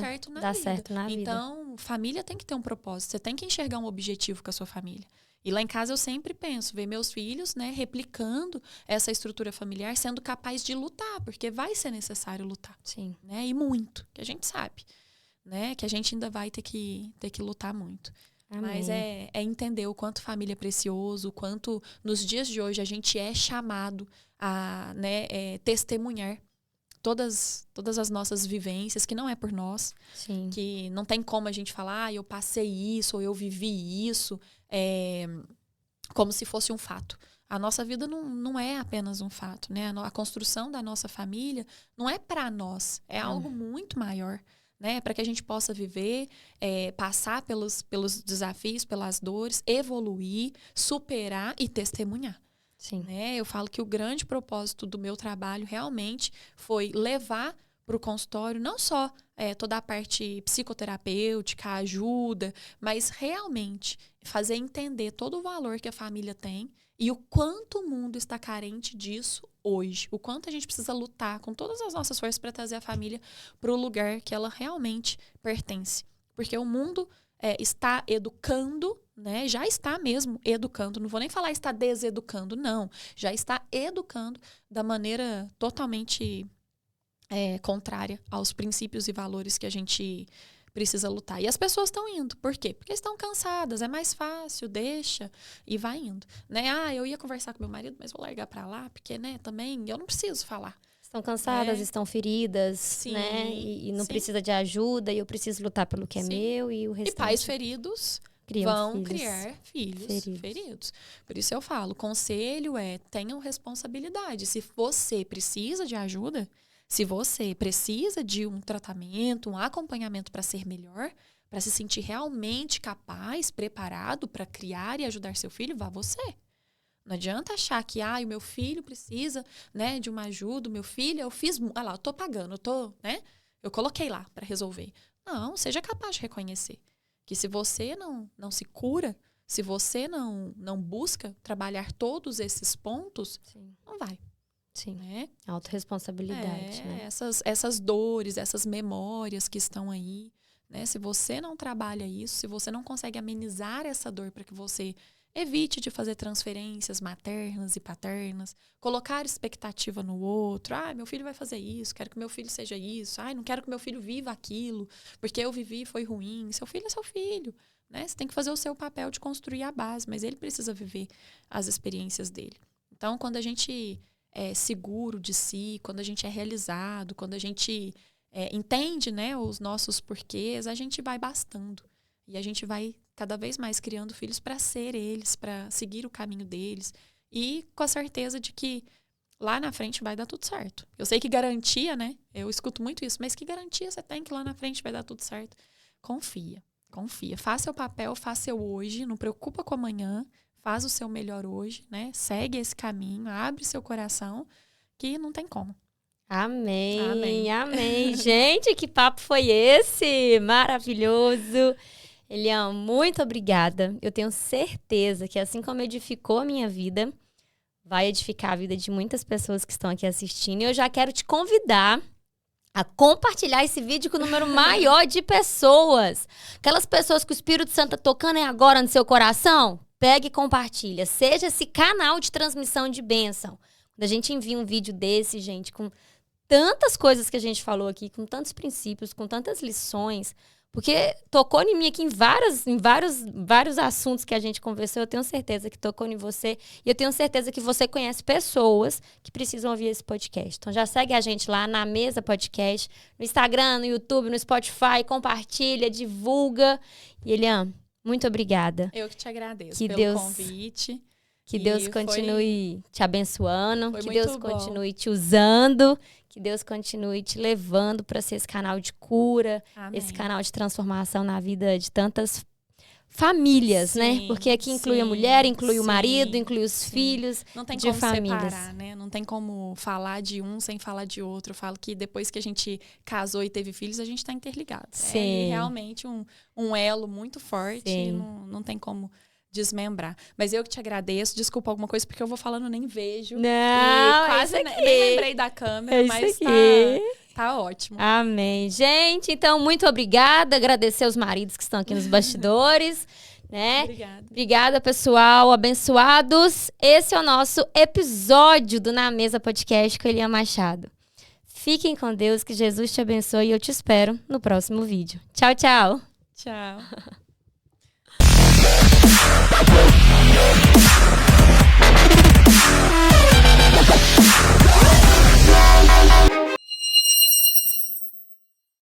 S2: certo na vida. Então, família tem que ter um propósito. Você tem que enxergar um objetivo com a sua família. E lá em casa eu sempre penso, ver meus filhos, né, replicando essa estrutura familiar, sendo capaz de lutar, porque vai ser necessário lutar.
S1: Sim.
S2: Né? E muito, que a gente sabe, né, que a gente ainda vai ter que lutar muito. Amém. Mas é entender o quanto família é precioso, o quanto nos dias de hoje a gente é chamado a, né, testemunhar todas as nossas vivências, que não é por nós.
S1: Sim.
S2: Que não tem como a gente falar, eu passei isso, ou eu vivi isso, como se fosse um fato. A nossa vida não é apenas um fato, né? A construção da nossa família não é para nós, é algo muito maior, né? Para que a gente possa viver, passar pelos desafios, pelas dores, evoluir, superar e testemunhar.
S1: Sim.
S2: Né? Eu falo que o grande propósito do meu trabalho realmente foi levar para o consultório não só toda a parte psicoterapêutica, ajuda, mas realmente fazer entender todo o valor que a família tem e o quanto o mundo está carente disso hoje. O quanto a gente precisa lutar com todas as nossas forças para trazer a família para o lugar que ela realmente pertence. Porque o mundo está educando, né? Já está mesmo educando, não vou nem falar está deseducando, não. Já está educando da maneira totalmente contrária aos princípios e valores que a gente precisa lutar. E as pessoas estão indo. Por quê? Porque estão cansadas, é mais fácil, deixa e vai indo. Né? Eu ia conversar com meu marido, mas vou largar para lá, porque, né, também eu não preciso falar.
S1: Estão cansadas, estão feridas,
S2: sim,
S1: né? E não precisa de ajuda, e eu preciso lutar pelo que é meu, e o restante...
S2: E pais feridos vão criar filhos feridos. Por isso eu falo, conselho tenham responsabilidade. Se você precisa de ajuda, se você precisa de um tratamento, um acompanhamento para ser melhor, para se sentir realmente capaz, preparado para criar e ajudar seu filho, vá você. Não adianta achar que o meu filho precisa, né, de uma ajuda, o meu filho, eu fiz, eu tô pagando, eu coloquei lá para resolver. Não, seja capaz de reconhecer que se você não se cura, se você não busca trabalhar todos esses pontos, não vai.
S1: Sim,
S2: né?
S1: Autorresponsabilidade, né?
S2: Essas dores, essas memórias que estão aí, né? Se você não trabalha isso, se você não consegue amenizar essa dor para que você evite de fazer transferências maternas e paternas, colocar expectativa no outro. Meu filho vai fazer isso, quero que meu filho seja isso. Não quero que meu filho viva aquilo, porque eu vivi e foi ruim. Seu filho é seu filho, né? Você tem que fazer o seu papel de construir a base, mas ele precisa viver as experiências dele. Então, quando a gente é seguro de si, quando a gente é realizado, quando a gente entende, né, os nossos porquês, a gente vai bastando. E a gente vai cada vez mais criando filhos para ser eles, para seguir o caminho deles. E com a certeza de que lá na frente vai dar tudo certo. Eu sei que garantia, né? Eu escuto muito isso. Mas que garantia você tem que lá na frente vai dar tudo certo? Confia. Faça o papel, faça o hoje. Não preocupa com amanhã. Faz o seu melhor hoje, né? Segue esse caminho. Abre seu coração, que não tem como.
S1: Amém. Gente, que papo foi esse? Maravilhoso. Elian, muito obrigada. Eu tenho certeza que assim como edificou a minha vida, vai edificar a vida de muitas pessoas que estão aqui assistindo. E eu já quero te convidar a compartilhar esse vídeo com o número maior de pessoas. Aquelas pessoas que o Espírito Santo tá tocando agora no seu coração, pega e compartilha. Seja esse canal de transmissão de bênção. Quando a gente envia um vídeo desse, gente, com tantas coisas que a gente falou aqui, com tantos princípios, com tantas lições, porque tocou em mim aqui em vários assuntos que a gente conversou, eu tenho certeza que tocou em você, e eu tenho certeza que você conhece pessoas que precisam ouvir esse podcast. Então já segue a gente lá na Mesa Podcast, no Instagram, no YouTube, no Spotify, compartilha, divulga. E Eliane, muito obrigada.
S2: Eu que te agradeço
S1: que
S2: pelo
S1: Deus,
S2: convite.
S1: Que Deus continue te abençoando, que Deus
S2: bom.
S1: continue te usando, que Deus continue te levando para ser esse canal de cura,
S2: Amém.
S1: Esse canal de transformação na vida de tantas famílias,
S2: sim,
S1: né? Porque aqui inclui a mulher, inclui o marido, inclui os filhos
S2: Não tem
S1: de
S2: como
S1: famílias.
S2: separar, né? Não tem como falar de um sem falar de outro. Eu falo que depois que a gente casou e teve filhos, a gente está interligado.
S1: Sim.
S2: É realmente um elo muito forte e não tem como desmembrar. Mas eu que te agradeço. Desculpa alguma coisa, porque eu vou falando nem vejo.
S1: Não,
S2: e quase nem lembrei da câmera, mas tá ótimo.
S1: Amém. Gente, então, muito obrigada. Agradecer aos maridos que estão aqui nos bastidores. Né? Obrigada, pessoal. Abençoados. Esse é o nosso episódio do Na Mesa Podcast com Eliane Machado. Fiquem com Deus, que Jesus te abençoe e eu te espero no próximo vídeo. Tchau, tchau.
S2: Tchau.